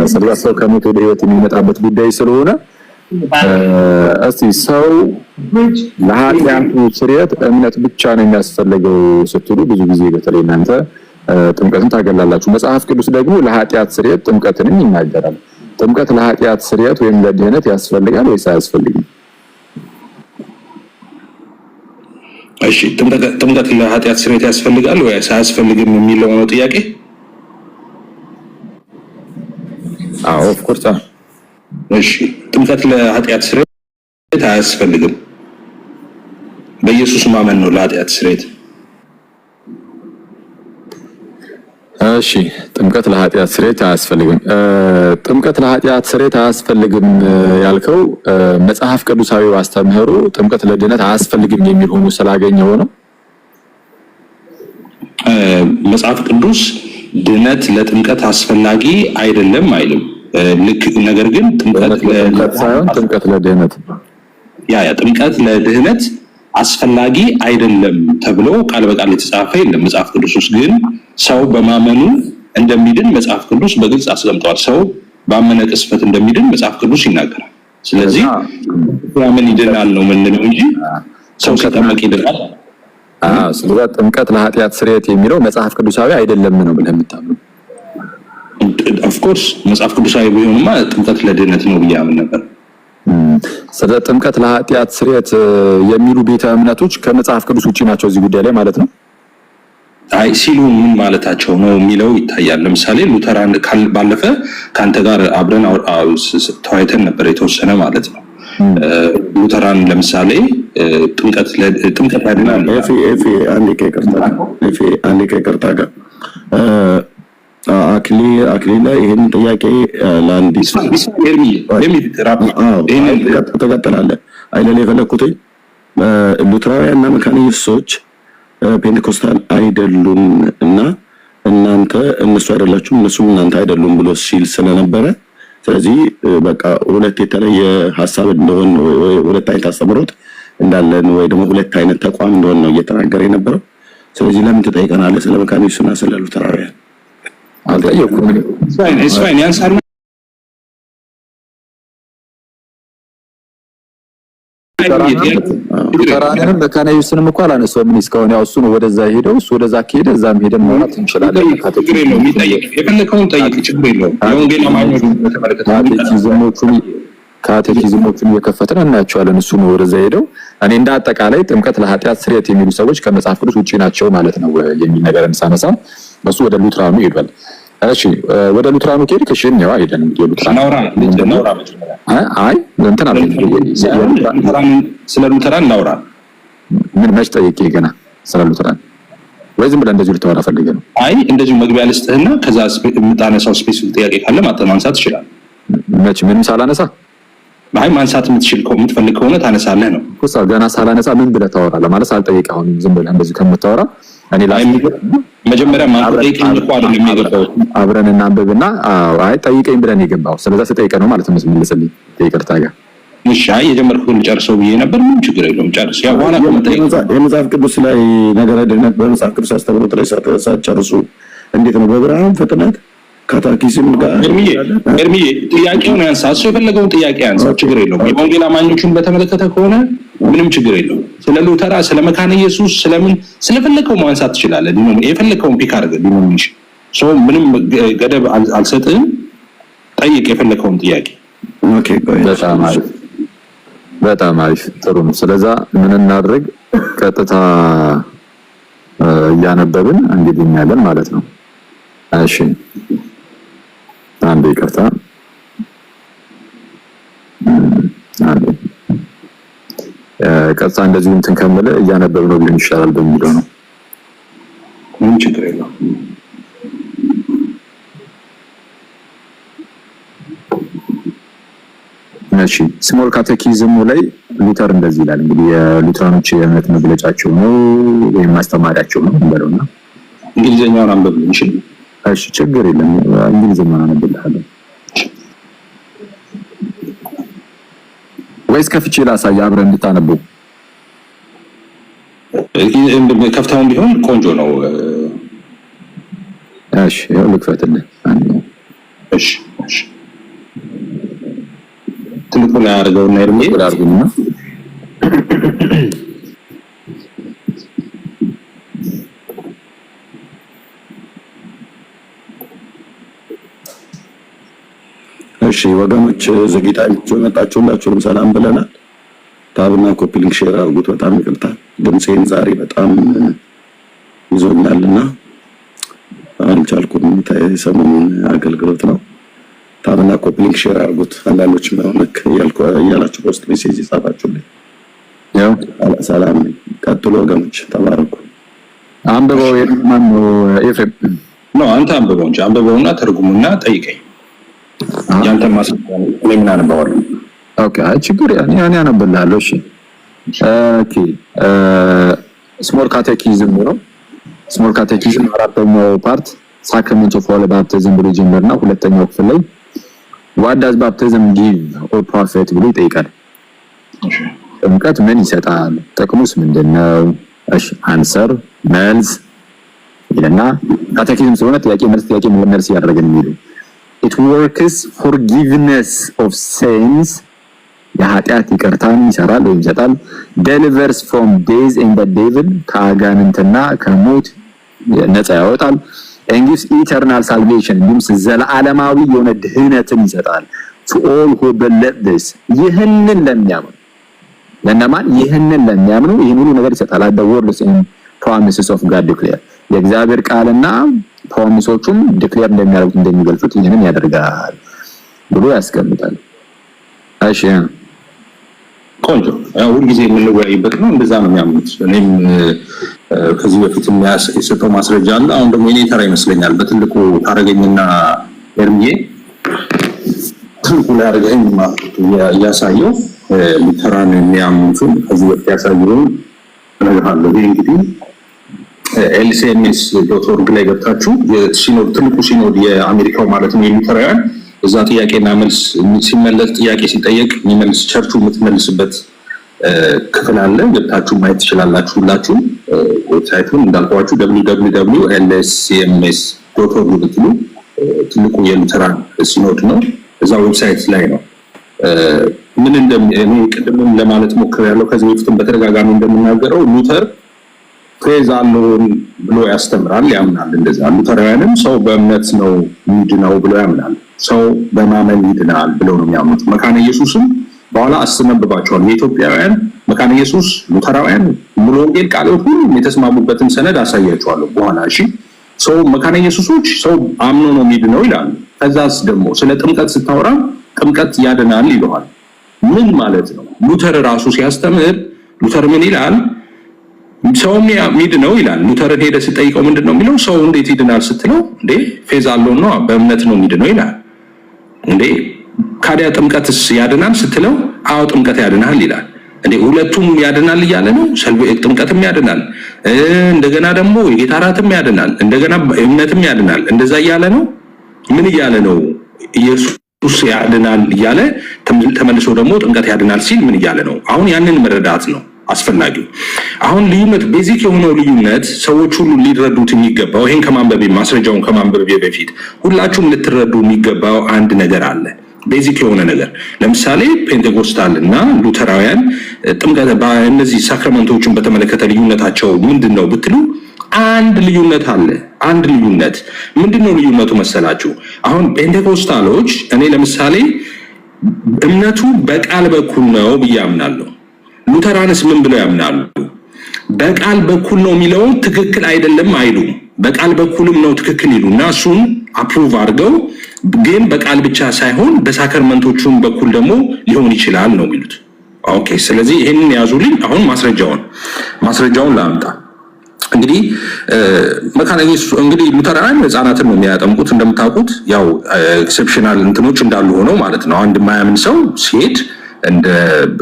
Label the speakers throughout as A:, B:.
A: ስለዚህ ሰው ከሞት ወደ ህይወት የሚመጣበት ጉዳይ ስለሆነ እስቲ ሰው ለኃጢአቱ ስርየት እምነት ብቻ ነው የሚያስፈልገው ስትሉ ብዙ ጊዜ በተለይ እናንተ ጥምቀትን ታገላላችሁ። መጽሐፍ ቅዱስ ደግሞ ለኃጢአት ስርየት ጥምቀትንም ይናገራል። ጥምቀት ለኃጢአት ስርየት ወይም ለድህነት ያስፈልጋል ወይስ አያስፈልግም?
B: እሺ ጥምቀት ለኃጢአት ስርየት ያስፈልጋል ወይስ አያስፈልግም የሚለው ነው ጥያቄ?
A: አዎ ኦፍ ኮርስ።
B: እሺ ጥምቀት ለኃጢአት ስርየት አያስፈልግም። በኢየሱስ ማመን ነው ለኃጢአት ስርየት።
A: እሺ ጥምቀት ለኃጢአት ስርየት አያስፈልግም። ጥምቀት ለኃጢአት ስርየት አያስፈልግም ያልከው መጽሐፍ ቅዱሳዊ አስተምህሮ ጥምቀት ለድህነት አያስፈልግም የሚል ሆኖ ስላገኘው ነው?
B: መጽሐፍ ቅዱስ ድህነት ለጥምቀት አስፈላጊ አይደለም አይልም። ልክ ነገር ግን
A: ጥምቀት ለድህነት
B: ጥምቀት ለድህነት አስፈላጊ አይደለም ተብሎ ቃል በቃል የተጻፈ የለም መጽሐፍ ቅዱስ ውስጥ። ግን ሰው በማመኑ እንደሚድን መጽሐፍ ቅዱስ በግልጽ አስቀምጧል። ሰው ባመነ ቅስፈት እንደሚድን መጽሐፍ ቅዱስ ይናገራል። ስለዚህ ያምን ይድናል ነው የምንለው እንጂ ሰው ሲጠመቅ ይድናል።
A: ስለዚህ ጥምቀት ለኃጢአት ስርየት የሚለው መጽሐፍ ቅዱሳዊ አይደለም ነው ብለህ የምታምነው?
B: ኦፍ ኮርስ መጽሐፍ ቅዱሳዊ ቢሆንማ ጥምቀት ለድህነት ነው ብዬ አምን ነበር።
A: ስለዚህ ጥምቀት ለኃጢአት ስርየት የሚሉ ቤተ እምነቶች ከመጽሐፍ ቅዱስ ውጪ ናቸው እዚህ ጉዳይ ላይ ማለት ነው?
B: አይ ሲሉ ምን ማለታቸው ነው የሚለው ይታያል። ለምሳሌ ሉተራን ባለፈ ካንተ ጋር አብረን ተወያይተን ነበር የተወሰነ ማለት ነው። ሉተራን ለምሳሌ ጥምቀት ያድናል።
C: አንዴ ከይቅርታ ጋር አክሊል ላይ ይሄን ጥያቄ ለአንድ ተቀጥላለህ አይደል? የፈለኩት ሉትራውያን እና መካነ ኢየሱሶች ፔንቴኮስታል አይደሉም እና እናንተ እነሱ አይደላችሁም እነሱም እናንተ አይደሉም ብሎ ሲል ስለነበረ ስለዚህ በቃ ሁለት የተለየ ሐሳብ እንደሆነ ሁለት አይነት አስተምሮት እንዳለን ወይ ደግሞ ሁለት አይነት ተቋም እንደሆነ ነው እየተናገረ የነበረው። ስለዚህ ለምን ትጠይቀናለህ ስለ መካነ ኢየሱስና ስለ ሉትራውያን?
A: አልጠየኩም።
B: እስፋይን ያንሳል
A: ሉተራንንም መካነ ኢየሱስንም እኮ አላነሳውም። ምን እስካሁን ያው እሱ ነው ወደዛ ሄደው እሱ ወደዛ ከሄደ እዛም ሄደን ማለት እንችላለን።
B: ችግር የለውም የሚጠየቅ የፈለከውን ጠይቅ፣ ችግር የለውም። የወንጌል አማኞች ካቴኪዝሞቹን እየከፈትን እናያቸዋለን። እሱ ነው ወደዛ ሄደው። እኔ እንደ አጠቃላይ ጥምቀት ለኃጢአት ስርየት የሚሉ ሰዎች ከመጽሐፍ ቅዱስ ውጪ ናቸው ማለት ነው የሚል ነገር እንሳነሳ እሱ ወደ ሉትራኑ ሄዷል። እሺ ወደ ሉትራኑ ከሄድክ እሺ ነው አይደል? እንግዲህ ሉትራኑ አይ እንትን አለ ስለ ሉትራን እናውራ።
A: ምን መች ጠይቄ ገና ስለ ሉትራን ወይ ዝም ብለህ እንደዚህ ልታወራ ፈልገህ ነው?
B: አይ እንደዚሁ መግቢያ ልስጥህና ከዛ የምታነሳው ስፔሲፊክ ጥያቄ ካለ ማንሳት ትችላለህ።
A: መች ምንም ሳላነሳ
B: አይ ማንሳት የምትፈልግ ከሆነ ታነሳለህ ነው እኮ።
A: ገና ሳላነሳ ምን ብለህ ታወራለህ ማለት ሳልጠይቅ አሁን ዝም ብለህ እንደዚህ ከምታወራ እኔ
B: መጀመሪያ ማንጠይቀኝ እኮ አይደለም የሚገባው።
A: አብረን እናንብብና አይ ጠይቀኝ ብለን የገባው ስለዛ ስጠይቀህ ነው ማለት ነው የምትመልስልኝ። ይቅርታ ጋር
B: እሺ አይ የጀመርኩትን ጨርሰው ብዬ ነበር። ምንም ችግር የለውም ጨርስ። ያው በኋላ
C: የመጽሐፍ ቅዱስ ላይ ነገረ ድህነት በመጽሐፍ ቅዱስ አስተምህሮት ላይ ሳትጨርሱ እንዴት ነው በብርሃን ፍጥነት ካታኪዝም ጋር
B: እርምዬ ጥያቄውን ያንሳ። እሱ የፈለገውን ጥያቄ ያንሳ፣ ችግር የለውም። የወንጌል አማኞቹን በተመለከተ ከሆነ ምንም ችግር የለውም። ስለ ሉተራ ስለ መካነ ኢየሱስ ስለምን ስለፈለከው ማንሳት ትችላለህ። የፈለከውን ፒክ አድርገህ ሊሆን ይችላል። ሶ ምንም ገደብ አልሰጥህም። ጠይቅ የፈለከውን ጥያቄ።
C: ኦኬ
A: በጣም አሪፍ ጥሩ ነው። ስለዛ ምን እናድርግ? ቀጥታ እያነበብን እንግዲህ እናያለን ማለት ነው። እሺ አንዴ ይቅርታ ቀጥታ እንደዚህ እንትን ከመለ እያነበብን ነው ቢሆን ይሻላል በሚለው ነው።
B: ምንም ችግር የለውም።
A: እሺ ስሞል ካቴኪዝሙ ላይ ሉተር እንደዚህ ይላል። እንግዲህ የሉተራኖች የእምነት መግለጫቸው ነው ወይም ማስተማሪያቸው ነው እንደለውና
B: እንግሊዘኛውን አንብብልኝ።
A: እሺ ችግር የለም እንግሊዘኛውን አነብልሃለሁ ወይስ ከፍቼ ላሳይ አብረን እንድታነበው?
B: ከፍታውን ቢሆን ቆንጆ ነው።
A: እሺ ያው ልክፈትልህ።
B: እሺ
D: ትልቁ ላይ አድርገውና ይርሜ
B: አድርጉና
C: እሺ ወገኖች ዘግይታችሁ መጣችሁላችሁም ሰላም ብለናል። ታብና ኮፒ ሊንክ ሼር አድርጉት። በጣም ይቅርታ ድምጼን ዛሬ በጣም ይዞኛልና አልቻልኩም። ሰሞኑን አገልግሎት ነው። ታብና ኮፒ ሊንክ ሼር አድርጉት። አንዳንዶች መልክ ያላችሁ ፖስት ሜሴጅ ጻፋችሁልኝ።
B: ያው
C: ሰላም ቀጥሎ ወገኖች ተባረኩ።
B: አንብበው የማን ነው ኤፍሬም
D: ነው? አንተ አንብበው እንጂ አንብበውና ተርጉሙና ጠይቀኝ። ያንተ ማስቀመጥ ለምን አነበዋለሁ?
B: ኦኬ አይ ችግር ያኔ አነብልሃለሁ። እሺ ኦኬ ስሞል ካቴኪዝም ነው። ስሞል ካቴኪዝም አራተኛው ፓርት ሳክራመንት ኦፍ ሆሊ ባፕቲዝም ብሎ ጀመርና ሁለተኛው ክፍል ላይ what does baptism give or profit ብሎ ይጠይቃል። ጥምቀት ምን ይሰጣል? ጥቅሙስ ምንድነው? እሺ አንሰር መልስ ይለና ካቴኪዝም ስለሆነ ጥያቄ መልስ ያደረገን የሚሉ it works forgiveness of sins የኃጢአት ይቅርታን ይሰራል ወይም ይሰጣል። delivers from days in the devil ከአጋንንትና ከሞት ነፃ ያወጣል። and gives eternal salvation እንዲሁም ዘላለማዊ የሆነ ድህነትን ይሰጣል to all who believe this ይህንን ለሚያምኑ ለነማን? ይህንን ለሚያምኑ ይህን ሁሉ ነገር ይሰጣል። the words and promises of God declare የእግዚአብሔር ቃልና ፕሮሚሶቹም ዲክሌር እንደሚያደርጉት እንደሚገልጹት ይህንን ያደርጋል ብሎ ያስቀምጣል። እሺ
D: ቆንጆ ሁል ጊዜ የምንወያይበት ነው። እንደዛ ነው የሚያምኑት። እኔም ከዚህ በፊት የሰጠው ማስረጃ አለ። አሁን ደግሞ የኔ ተራ ይመስለኛል። በትልቁ ታረገኝና ኤርሚዬ ትልቁ ላይ አረገኝ እያሳየው ሉተራን የሚያምኑትን ከዚህ በፊት ያሳየውን እነግርሃለሁ። ይሄ እንግዲህ lcms.org ላይ ገብታችሁ የሲኖድ ትልቁ ሲኖድ የአሜሪካው ማለት ነው የሉተራውያን እዛ ጥያቄና መልስ ሲመለስ ጥያቄ ሲጠየቅ የሚመልስ ቸርቹ የምትመልስበት ክፍል አለ። ገብታችሁ ማየት ትችላላችሁ። ሁላችሁም ዌብሳይቱን እንዳልኳችሁ www.lcms.org ብትሉ ትልቁ የሉተራን ሲኖድ ነው። እዛ ዌብሳይት ላይ ነው። ምን እኔ ቅድምም ለማለት ሞክሬያለሁ። ከዚህ በፊትም በተደጋጋሚ እንደምናገረው ሉተር ፕሬዝ አለውን ብሎ ያስተምራል፣ ያምናል። እንደዛ ሉተራውያንም ሰው በእምነት ነው ይድናው ብሎ ያምናል። ሰው በማመን ይድናል ብለው ነው የሚያምኑት። መካነ ኢየሱስም በኋላ አስነብባቸዋል። የኢትዮጵያውያን መካነ ኢየሱስ፣ ሉተራውያን፣ ሙሉ ወንጌል ቃልዮት ሁሉም የተስማሙበትን ሰነድ አሳያቸዋለሁ በኋላ። እሺ ሰው መካነ ኢየሱሶች ሰው አምኖ ነው የሚድነው ይላሉ። ከዛስ ደግሞ ስለ ጥምቀት ስታወራ ጥምቀት ያድናል ይለዋል። ምን ማለት ነው? ሉተር ራሱ ሲያስተምር ሉተር ምን ይላል? ሰው የሚድነው ይላል። ሉተርን ሄደ ሲጠይቀው ምንድነው የሚለው? ሰው እንዴት ይድናል ስትለው እንዴ ፌዝ አለው ነው በእምነት ነው የሚድነው ይላል። እንዴ ካዲያ ጥምቀትስ ያድናል ስትለው አዎ ጥምቀት ያድናል ይላል። እንዴ ሁለቱም ያድናል እያለ ነው። ጥምቀትም ያድናል፣ እንደገና ደግሞ የጌታ እራትም ያድናል፣ እንደገና እምነትም ያድናል። እንደዛ እያለ ነው። ምን እያለ ነው? ኢየሱስ ያድናል እያለ ተመልሶ ደግሞ ጥምቀት ያድናል ሲል ምን እያለ ነው? አሁን ያንን መረዳት ነው አስፈላጊው። አሁን ልዩነት ቤዚክ የሆነው ልዩነት ሰዎች ሁሉ ሊረዱት የሚገባው ይሄን ከማንበቤ ማስረጃውን ከማንበቤ በፊት ሁላችሁም ልትረዱ የሚገባው አንድ ነገር አለ። ቤዚክ የሆነ ነገር ለምሳሌ ፔንቴኮስታል እና ሉተራውያን ጥምቀት በእነዚህ ሳክራመንቶችን በተመለከተ ልዩነታቸው ምንድነው ብትሉ አንድ ልዩነት አለ። አንድ ልዩነት ምንድነው ልዩነቱ መሰላችሁ? አሁን ፔንቴኮስታሎች እኔ ለምሳሌ እምነቱ በቃል በኩል ነው ብዬ አምናለሁ። ሉተራንስ ምን ብለው ያምናሉ? በቃል በኩል ነው የሚለውን ትክክል አይደለም አይሉም። በቃል በኩልም ነው ትክክል ይሉና እሱን አፕሩቭ አድርገው ግን በቃል ብቻ ሳይሆን በሳክራመንቶቹም በኩል ደግሞ ሊሆን ይችላል ነው የሚሉት። ኦኬ ስለዚህ ይሄንን ያዙልኝ። አሁን ማስረጃውን ላምጣ። እንግዲህ መካነ ኢየሱስ እንግዲህ ሉተራውያን ህፃናትን ነው የሚያጠምቁት እንደምታውቁት። ያው ኤክሴፕሽናል እንትኖች እንዳሉ ሆነው ማለት ነው። አንድ የማያምን ሰው ሲሄድ እንደ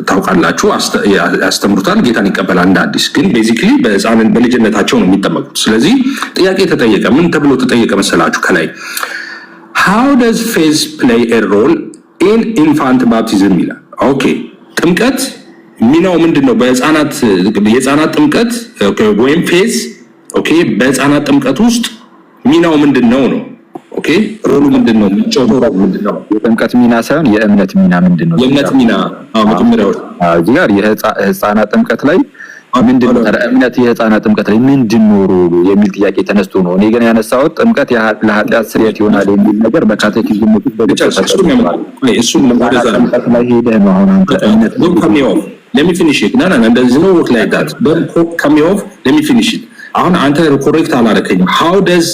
D: ታውቃላችሁ ያስተምሩታል፣ ጌታን ይቀበላል እንደ አዲስ። ግን ቤዚክሊ በልጅነታቸው ነው የሚጠመቁት። ስለዚህ ጥያቄ ተጠየቀ። ምን ተብሎ ተጠየቀ መሰላችሁ? ከላይ how does faith play a role in infant baptism ይላል። ኦኬ ጥምቀት ሚናው ምንድነው? የህፃናት ጥምቀት ወይም ፌዝ ኦኬ በህፃናት ጥምቀት ውስጥ ሚናው ምንድነው ነው። ኦኬ ሮሉ ምንድነው? ጮቶሮ ምንድነው?
B: የጥምቀት ሚና ሳይሆን የእምነት ሚና ምንድነው?
D: የእምነት ሚና መጀመሪያው
B: እዚህ ጋር የህፃናት ጥምቀት ላይ ምንድነው? እምነት የህፃናት ጥምቀት ላይ ምንድነው ሮሉ የሚል ጥያቄ ተነስቶ ነው። እኔ ግን ያነሳሁት ጥምቀት ለኃጢአት ስርየት ይሆናል የሚል ነገር በካቴኪዝም ውስጥ
D: እሱን ለማድረግ
B: ላይ ሄደህ ነው አሁን አንተ እምነት
D: let me finish it no there is no work like that don't cut me off let me finish it አሁን አንተ ኮሬክት አላረከኝም how does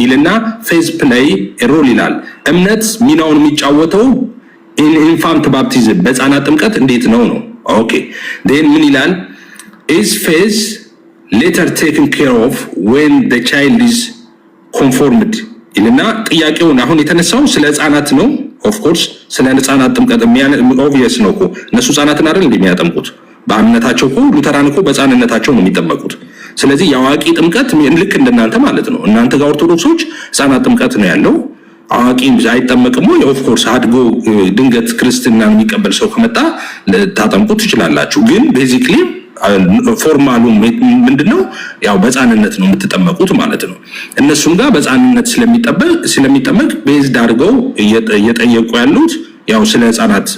D: ይልና ፌዝ ፕሌይ ሮል ይላል እምነት ሚናውን የሚጫወተው ኢንፋንት ባፕቲዝም በህፃናት ጥምቀት እንዴት ነው ኦኬ then ምን ይላል is faith later taken care of when the child is conformed ይልና ጥያቄውን አሁን የተነሳው ስለ ህፃናት ነው of course ስለ ህፃናት ጥምቀት obvious ነው እነሱ ህፃናትን አይደል እንደሚያጠምቁት በእምነታቸው ሉተራን በህፃንነታቸው ነው የሚጠመቁት ስለዚህ ያዋቂ ጥምቀት ልክ እንደናንተ ማለት ነው እናንተ ጋር ኦርቶዶክሶች ህፃናት ጥምቀት ነው ያለው አዋቂ አይጠመቅም of course አድጎ ድንገት ክርስትናን የሚቀበል ሰው ከመጣ ታጠምቁት ትችላላችሁ ግን basically ፎርማሉ ምንድነው ያው በህፃንነት ነው የምትጠመቁት ማለት ነው እነሱም ጋር በህፃንነት ስለሚጠመቅ ቤዝ ዳርገው እየጠየቁ ያሉት ያው ስለ ህፃናት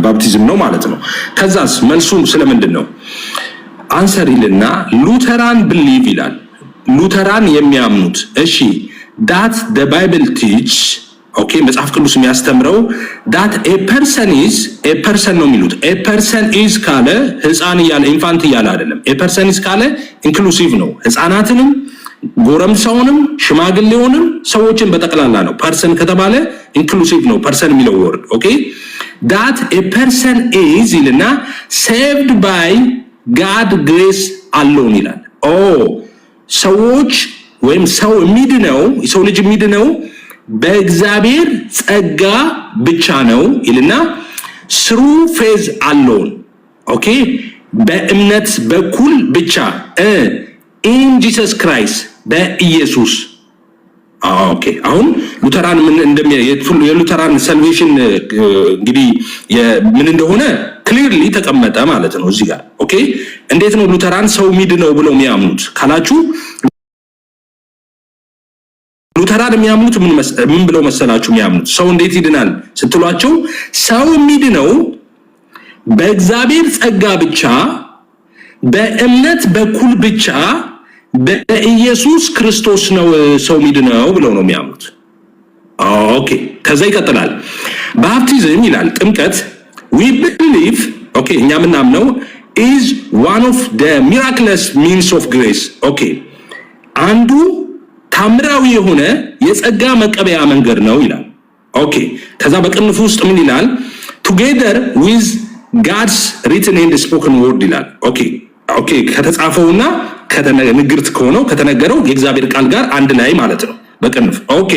D: ባፕቲዝም ነው ማለት ነው ከዛስ መልሱ ስለምንድነው አንሰር ይልና ሉተራን ቢሊቭ ይላል ሉተራን የሚያምኑት እሺ that the bible teach ኦኬ መጽሐፍ ቅዱስ የሚያስተምረው that a person ነው የሚሉት a person is ካለ ህፃን ይያለ ኢንፋንት ይያለ አይደለም a person is ካለ ኢንክሉሲቭ ነው ህፃናትንም ጎረምሳውንም ሽማግሌውንም ሰዎችን በጠቅላላ ነው ፐርሰን ከተባለ ኢንክሉሲቭ ነው ፐርሰን የሚለው ወርድ ኦኬ that a person is ይልና saved by God grace alone ይላል ሰዎች ወይም ሰው የሚድነው ሰው ልጅ የሚድነው በእግዚአብሔር ጸጋ ብቻ ነው ይልና through faith alone ኦኬ በእምነት በኩል ብቻ in Jesus Christ በኢየሱስ ኦኬ አሁን ሉተራን ምን የሉተራን ሳልቬሽን እንግዲህ ምን እንደሆነ ክሊርሊ ተቀመጠ ማለት ነው እዚህ ጋር ኦኬ እንዴት ነው ሉተራን ሰው ሚድነው ብለው የሚያምኑት ካላችሁ ሉተራን የሚያምኑት ምን ብለው መሰላችሁ የሚያምኑት ሰው እንዴት ይድናል ስትሏቸው ሰው የሚድነው በእግዚአብሔር ጸጋ ብቻ በእምነት በኩል ብቻ በኢየሱስ ክርስቶስ ነው ሰው ሚድነው ብለው ነው የሚያምኑት ኦኬ ከዛ ይቀጥላል ባፕቲዝም ይላል ጥምቀት we believe ኦኬ እኛ ምናምነው is one of the miraculous means of grace ኦኬ አንዱ ታምራዊ የሆነ የጸጋ መቀበያ መንገድ ነው ይላል ኦኬ ከዛ በቅንፍ ውስጥ ምን ይላል together with God's written and spoken word ይላል ኦኬ ከተጻፈውና ከተነገርት ከሆነው ከተነገረው የእግዚአብሔር ቃል ጋር አንድ ላይ ማለት ነው በቅንፍ ኦኬ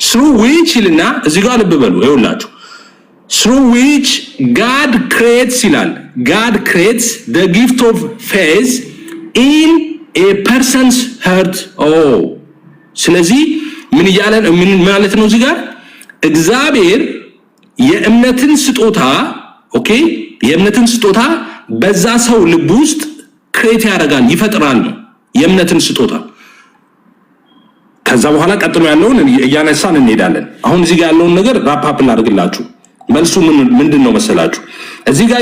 D: through which ይልና እዚህ ጋር ልብ በሉ ይኸውላችሁ through which God creates ይላል God creates the gift of faith in a person's heart ስለዚህ ምን ይያለን ምን ማለት ነው እዚህ ጋር እግዚአብሔር የእምነትን ስጦታ ኦኬ የእምነትን ስጦታ በዛ ሰው ልብ ውስጥ ክሬት ያደርጋል ይፈጥራል ነው የእምነትን ስጦታ ከዛ በኋላ ቀጥሎ ያለውን እያነሳን እንሄዳለን አሁን እዚህ ጋር ያለውን ነገር ራፕ አፕ ላድርግላችሁ መልሱ ምንድነው መሰላችሁ እዚህ ጋር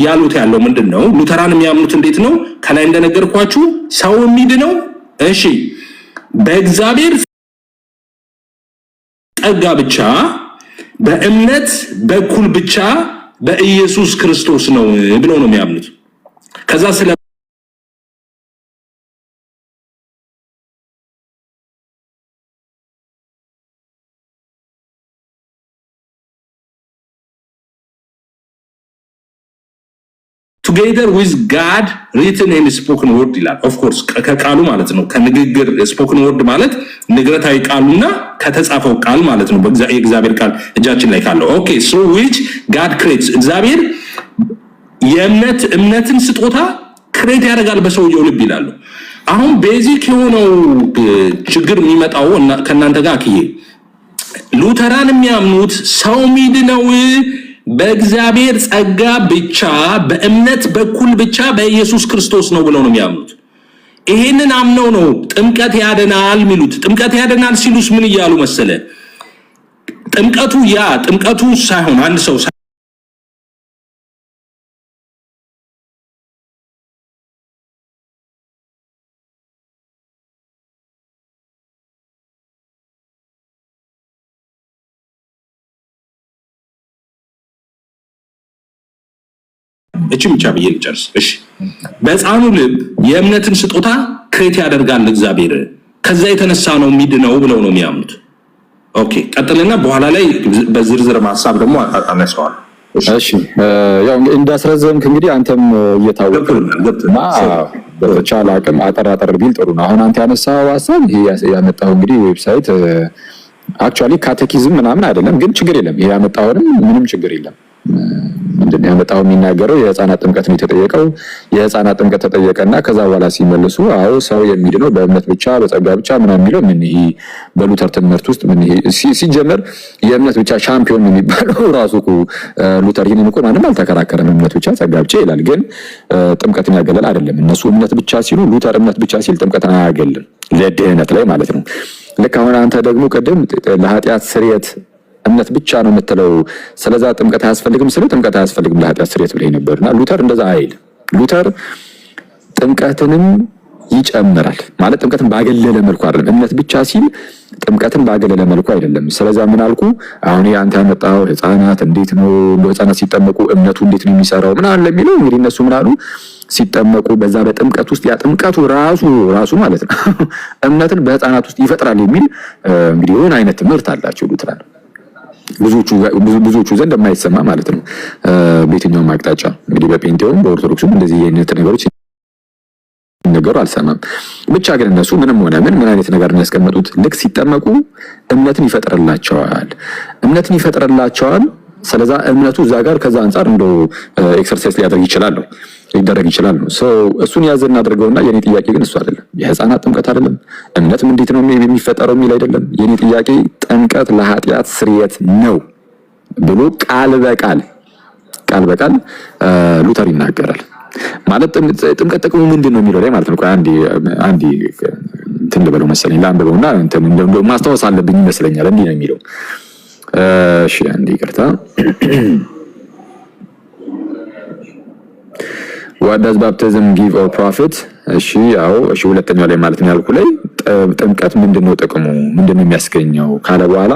D: ያሉት ያለው ምንድነው ሉተራን የሚያምኑት እንዴት ነው ከላይ እንደነገርኳችሁ ሰው የሚድነው እሺ በእግዚአብሔር ጸጋ ብቻ በእምነት በኩል ብቻ በኢየሱስ ክርስቶስ ነው ብለው ነው የሚያምኑት ከዛ ስለ together with God written and spoken word ይላል of course ከቃሉ ማለት ነው ከንግግር spoken word ማለት ንግረታዊ ቃሉና ከተጻፈው ቃል ማለት ነው በእግዚአብሔር ቃል እጃችን ላይ ካለው okay so which God creates እግዚአብሔር የእምነትን ስጦታ ክሬት ያደርጋል በሰውየው ልብ ይላል አሁን ቤዚክ የሆነው ችግር የሚመጣው ከናንተ ጋር አክዬ ሉተራን የሚያምኑት ሰው ሚድነው በእግዚአብሔር ጸጋ ብቻ በእምነት በኩል ብቻ በኢየሱስ ክርስቶስ ነው ብለው ነው የሚያምኑት ይሄንን አምነው ነው ጥምቀት ያደናል የሚሉት። ጥምቀት ያደናል ሲሉስ ምን እያሉ መሰለ? ጥምቀቱ ሳይሆን አንድ ሰው እቺ ብቻ ብዬ ልጨርስ። እሺ በሕፃኑ ልብ የእምነትን ስጦታ ክሬት ያደርጋል እግዚአብሔር፣ ከዛ የተነሳ ነው የሚድነው ብለው ነው የሚያምኑት። ኦኬ ቀጥልና በኋላ ላይ በዝርዝር ሐሳብ ደግሞ አነሳዋል።
B: እሺ ያው እንዳስረዘምክ እንግዲህ አንተም እየታወቀና በተቻለ አቅም አጠር ቢል ጥሩ ነው። አሁን አንተ ያነሳው ሐሳብ ይሄ ያመጣው እንግዲህ ዌብሳይት አክቹአሊ ካቴኪዝም ምናምን አይደለም፣ ግን ችግር የለም። ይሄ ያመጣውንም ምንም ችግር የለም። ምንድነው ያመጣው? የሚናገረው የህፃናት ጥምቀት ነው የተጠየቀው። የህፃናት ጥምቀት ተጠየቀና ከዛ በኋላ ሲመልሱ አዎ ሰው የሚድነው በእምነት ብቻ በጸጋ ብቻ ምናምን የሚለው ምን ይሄ በሉተር ትምህርት ውስጥ ምን ይሄ ሲጀመር የእምነት ብቻ ሻምፒዮን የሚባለው ራሱ ሉተር ይሄንን እኮ ማንም አልተከራከረም። እምነት ብቻ ጸጋ ብቻ ይላል፣ ግን ጥምቀትን ያገለል አይደለም። እነሱ እምነት ብቻ ሲሉ ሉተር እምነት ብቻ ሲል ጥምቀትን አያገልም፣ ለድህነት ላይ ማለት ነው። ልክ አሁን አንተ ደግሞ ቅድም ለኃጢአት ስርየት እምነት ብቻ ነው የምትለው፣ ስለዛ ጥምቀት አያስፈልግም ስለ ጥምቀት አያስፈልግም ለኃጢአት ስርየት ብለህ ነበርና ሉተር እንደዛ አይል። ሉተር ጥምቀትንም ይጨምራል ማለት ጥምቀትን ባገለለ መልኩ አይደለም። እምነት ብቻ ሲል ጥምቀትን ባገለለ መልኩ አይደለም። ስለዛ ምን አልኩ አሁን አንተ ያመጣው ህፃናት እንዴት ነው ህፃናት ሲጠመቁ እምነቱ እንዴት ነው የሚሰራው ምን አለ የሚለው እንግዲህ እነሱ ምን አሉ ሲጠመቁ በዛ በጥምቀት ውስጥ ያ ጥምቀቱ ራሱ ማለት ነው እምነትን በህፃናት ውስጥ ይፈጥራል የሚል እንግዲህ የሆነ አይነት ትምህርት አላቸው ሉተራን። ብዙዎቹ ዘንድ የማይሰማ ማለት ነው። በየትኛውም አቅጣጫ እንግዲህ በጴንጤውም በኦርቶዶክሱም እንደዚህ አይነት ነገሮች ነገሩ አልሰማም። ብቻ ግን እነሱ ምንም ሆነ ምን አይነት ነገር የሚያስቀምጡት ልክ ሲጠመቁ እምነትን ይፈጥርላቸዋል። ስለዛ እምነቱ እዛ ጋር ከዛ አንፃር እንደው ኤክሰርሳይዝ ሊደረግ ይችላል ነው። እሱን ያዘና አድርገውና የኔ ጥያቄ ግን እሱ አይደለም። የህፃናት ጥምቀት አይደለም፣ እምነትም እንዴት ነው የሚፈጠረው የሚል አይደለም። የኔ ጥያቄ ጥምቀት ለኃጢአት ስርየት ነው ብሎ ቃል በቃል ሉተር ይናገራል። ማለት ጥምቀት ጥቅሙ ምንድነው የሚለው ላይ ማለት ነው። አንዲ እንትን ልበለው መሰለኝ ላንብበውና እንትን እንደው ማስታወስ አለብኝ ይመስለኛል። እንዲህ ነው የሚለው። እሺ አንዲ ይቅርታ What does baptism give or profit? እሺ ሁለተኛው ላይ ማለት ነው ያልኩ ላይ ጥምቀት ምንድነው ጥቅሙ ምንድነው የሚያስገኘው ካለ በኋላ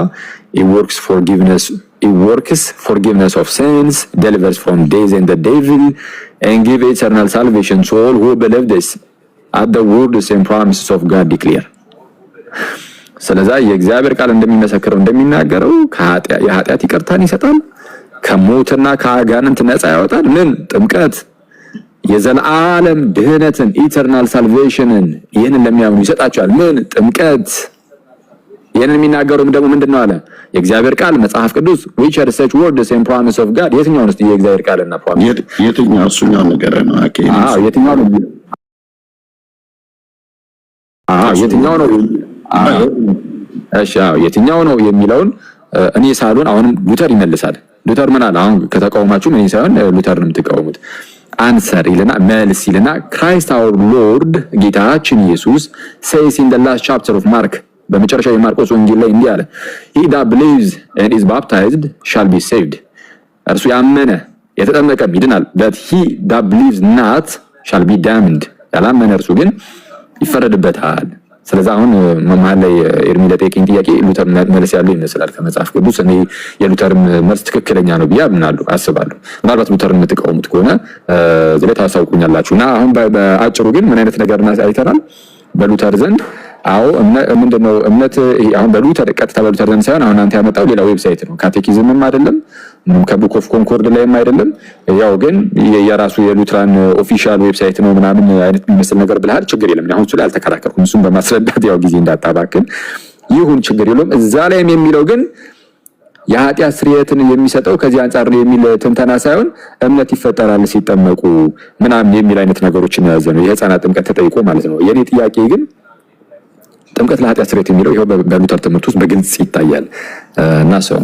B: it works forgiveness of sins, delivers from days and the devil, and give eternal salvation to all who believe this at the words and promises of God declare. ስለዚህ የእግዚአብሔር ቃል እንደሚመሰክረው እንደሚናገረው የኃጢአት ይቅርታን ይሰጣል፣ ከሞትና ከአጋንንት ነፃ ያወጣል። ምን ጥምቀት የዘላለም ድህነትን ኢተርናል ሳልቬሽንን ይህንን ለሚያምኑ ይሰጣቸዋል። ምን ጥምቀት ይህንን የሚናገረው ደግሞ ምንድነው አለ የእግዚአብሔር ቃል መጽሐፍ ቅዱስ which are such words and promise of God። የትኛው ነው የእግዚአብሔር ቃልና ፕሮሚስ?
C: የትኛው እሱኛው ነገር ነው?
B: የትኛው ነው? የትኛው ነው? እሺ የትኛው ነው የሚለውን እኔ ሳሉን አሁንም ሉተር ይመልሳል። ሉተር ምን አለ? አሁን ከተቃወማችሁ ምን ሳይሆን ሉተር ነው የምትቃወሙት። አንሰር ይለና መልስ ይለና ክራይስት አወር ሎርድ ጌታችን ኢየሱስ says in the last chapter of Mark በመጨረሻ የማርቆስ ወንጌል ላይ እንዲህ አለ he that believes and is baptized shall be saved። እርሱ ያመነ የተጠመቀም ይድናል። but he that believes not shall be damned። ያላመነ እርሱ ግን ይፈረድበታል። ስለዚህ አሁን መማል ላይ ኤርሚ ለጠየቀኝ ጥያቄ ሉተር መልስ ያለው ይመስላል ከመጽሐፍ ቅዱስ። እኔ የሉተር መልስ ትክክለኛ ነው ብዬ አስባለሁ። ምናልባት ሉተርን የምትቃወሙት ከሆነ ዝለ ታሳውቁኛላችሁና አሁን በአጭሩ ግን ምን አይነት ነገር አይተናል በሉተር ዘንድ። ምንድነው እምነት? አሁን በሉተር ቀጥታ በሉተር ዘንድ ሳይሆን አሁን አንተ ያመጣው ሌላ ዌብሳይት ነው። ካቴኪዝምም አይደለም ምንም ከቡክ ኦፍ ኮንኮርድ ላይም አይደለም። ያው ግን የራሱ የሉትራን ኦፊሻል ዌብሳይት ነው ምናምን አይነት የሚመስል ነገር ብለሃል። ችግር የለም። አሁን እሱ ላይ አልተከራከርኩም። እሱን በማስረዳት ያው ጊዜ እንዳጣባክን ይሁን ችግር የለውም። እዛ ላይም የሚለው ግን የኃጢአት ስርየትን የሚሰጠው ከዚህ አንፃር ነው የሚል ትንተና ሳይሆን እምነት ይፈጠራል ሲጠመቁ ምናምን የሚል አይነት ነገሮችን የያዘ ነው። የህፃናት ጥምቀት ተጠይቆ ማለት ነው። የኔ ጥያቄ ግን ጥምቀት ለኃጢአት ስርየት የሚለው ይሄው በሉተር ትምህርት ውስጥ በግልጽ ይታያል እና ሰው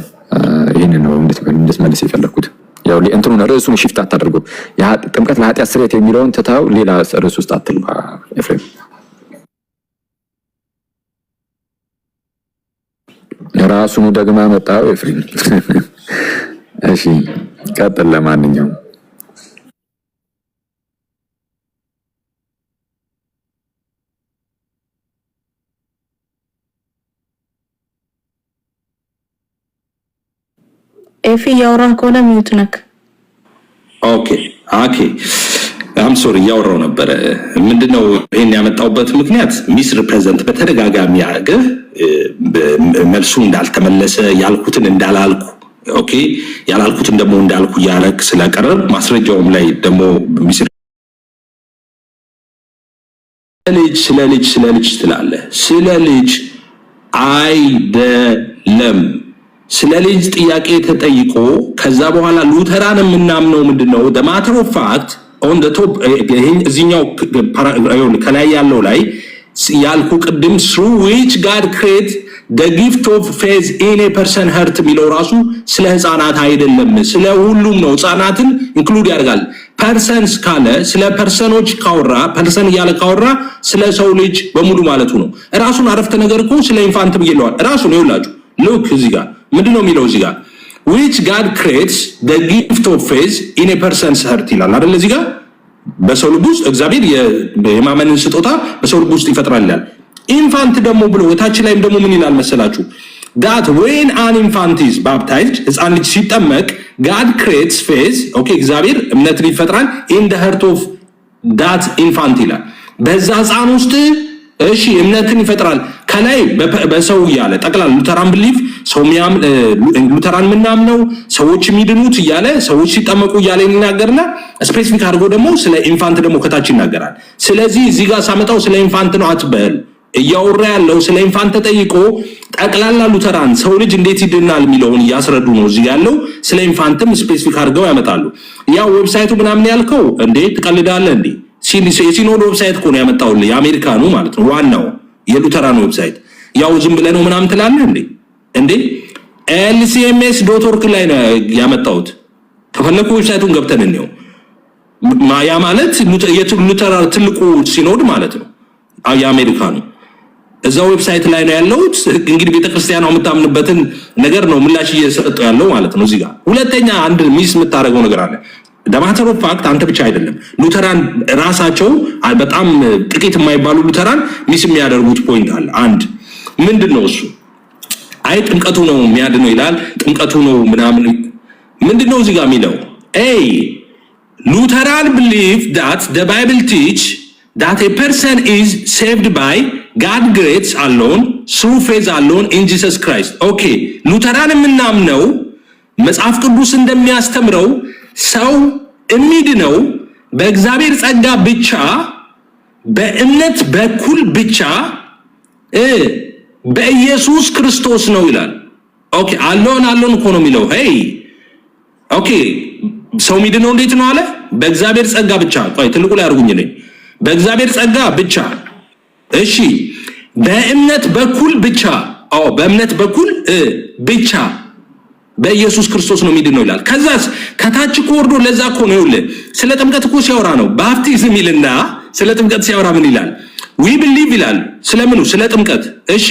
B: ይሄንን ነው እንድትመልስ የፈለኩት። ያው እንትኑን ርዕሱን ሽፍት አታድርጉ። ጥምቀት ለኃጢአት ስርየት የሚለውን ትታው ሌላ ርዕስ ውስጥ አትልባ ኤፍሬም። ራሱኑ ደግማ መጣው ኤፍሬም። እሺ ቀጥል። ለማንኛውም
E: ኤፊ ያወራን ከሆነ ሚዩት ነክ።
D: ኦኬ አም ሶሪ ያወራው ነበር። ምንድነው ይሄን ያመጣውበት ምክንያት ሚስ ሪፕሬዘንት በተደጋጋሚ ያገ መልሱ እንዳልተመለሰ ያልኩትን እንዳላልኩ ኦኬ ያላልኩትን ደግሞ እንዳልኩ ያረክ ስለቀረብ ማስረጃውም ላይ ደግሞ ሚስ ስለ ልጅ ትላለ። ስለ ልጅ አይደለም። ስለ ልጅ ጥያቄ ተጠይቆ ከዛ በኋላ ሉተራን የምናምነው ምንድነው the matter of fact on the top እዚህኛው ከላይ ያለው ላይ ያልኩ ቅድም through which God create the gift of faith in a person heart የሚለው ራሱ ስለ ህፃናት አይደለም፣ ስለ ሁሉም ነው። ህፃናትን ኢንክሉድ ያደርጋል። ፐርሰንስ ካለ ስለ ፐርሰኖች ካወራ ፐርሰን እያለ ካወራ ስለ ሰው ልጅ በሙሉ ማለቱ ነው። ራሱን አረፍተ ነገር እኮ ስለ ኢንፋንት ብዬለዋል። ራሱን ይውላችሁ ሉክ እዚህ ጋር ምንድነው የሚለው እዚህ ጋር which God creates the gift of faith in a person's heart ይላል አይደል? እዚህ ጋር በሰው ልብ ውስጥ እግዚአብሔር የማመንን ስጦታ በሰው ልብ ውስጥ ይፈጥራል ይላል። ኢንፋንት ደግሞ ብሎ ወታች ላይም ደግሞ ምን ይላል መሰላችሁ? that when an infant is baptized ህፃን ልጅ ሲጠመቅ God creates faith ኦኬ እግዚአብሔር እምነትን ይፈጥራል in the heart of that infant ይላል። በዛ ህፃን ውስጥ እሺ እምነትን ይፈጥራል። ከላይ በሰው ያለ ጠቅላላ ሉተራን ብሊፍ ሶሚያም ሉተራን ምናምነው ሰዎች የሚድኑት እያለ ሰዎች ሲጠመቁ እያለ ይናገርና ስፔሲፊክ አድርጎ ደግሞ ስለ ኢንፋንት ደግሞ ከታች ይናገራል። ስለዚህ እዚህ ጋር ሳመጣው ስለ ኢንፋንት ነው አትበል። እያወራ ያለው ስለ ኢንፋንት ተጠይቆ ጠቅላላ ሉተራን ሰው ልጅ እንዴት ይድናል የሚለውን እያስረዱ ነው። እዚህ ያለው ስለ ኢንፋንትም ስፔሲፊክ አድርገው ያመጣሉ። ያው ዌብሳይቱ ምናምን ያልከው እንዴ ትቀልዳለህ እንዴ? ሲኖድ ዌብሳይት እኮ ነው ያመጣውልህ የአሜሪካኑ ማለት ነው። ዋናው የሉተራን ዌብሳይት ያው ዝም ብለህ ነው ምናምን ትላለህ እንዴ? lcms.org ላይ ነው ያመጣሁት። ከፈለኩ ዌብሳይቱን ገብተን እንየው። ያ ማለት ሉተራን ትልቁ ሲኖድ ማለት ነው የአሜሪካኑ እዛው ዌብሳይት ላይ ነው ያለው። እንግዲህ ቤተክርስቲያኗ የምታምንበትን ነገር ነው ምላሽ እየሰጠው ያለው ማለት ነው። እዚህ ጋር ሁለተኛ አንድ ሚስ የምታደርገው ነገር አለ። ደማተሮ ፋክት አንተ ብቻ አይደለም ሉተራን ራሳቸው በጣም ጥቂት የማይባሉ ሉተራን ሚስ የሚያደርጉት ፖይንት አለ። አንድ ምንድነው እሱ? አይ ጥምቀቱ ነው የሚያድነው ይላል። ጥምቀቱ ነው ምናምን ምንድነው እዚህ ጋር የሚለው? Lutheran believe that the Bible teach that a person is saved by God's grace alone through faith alone in Jesus Christ. Okay, ሉተራን የምናምነው መጽሐፍ ቅዱስ እንደሚያስተምረው ሰው የሚድነው በእግዚአብሔር ጸጋ ብቻ በእምነት በኩል ብቻ በኢየሱስ ክርስቶስ ነው ይላል። ኦኬ አሎን እኮ ነው የሚለው። ኦኬ ሰው የሚድነው እንዴት ነው አለ? በእግዚአብሔር ጸጋ ብቻ። ቆይ ትልቁ ላይ አድርጉኝ ነኝ። በእግዚአብሔር ጸጋ ብቻ። እሺ በእምነት በኩል ብቻ። በእምነት በኩል ብቻ በኢየሱስ ክርስቶስ ነው የሚድነው ይላል። ከዛስ ከታች እኮ ወርዶ ለዛ እኮ ነው ይኸውልህ ስለ ጥምቀት እኮ ሲያወራ ነው ባፕቲዝም ይልና ስለ ጥምቀት ሲያወራ ምን ይላል? we believe ይላል። ስለምኑ? ስለ ጥምቀት። እሺ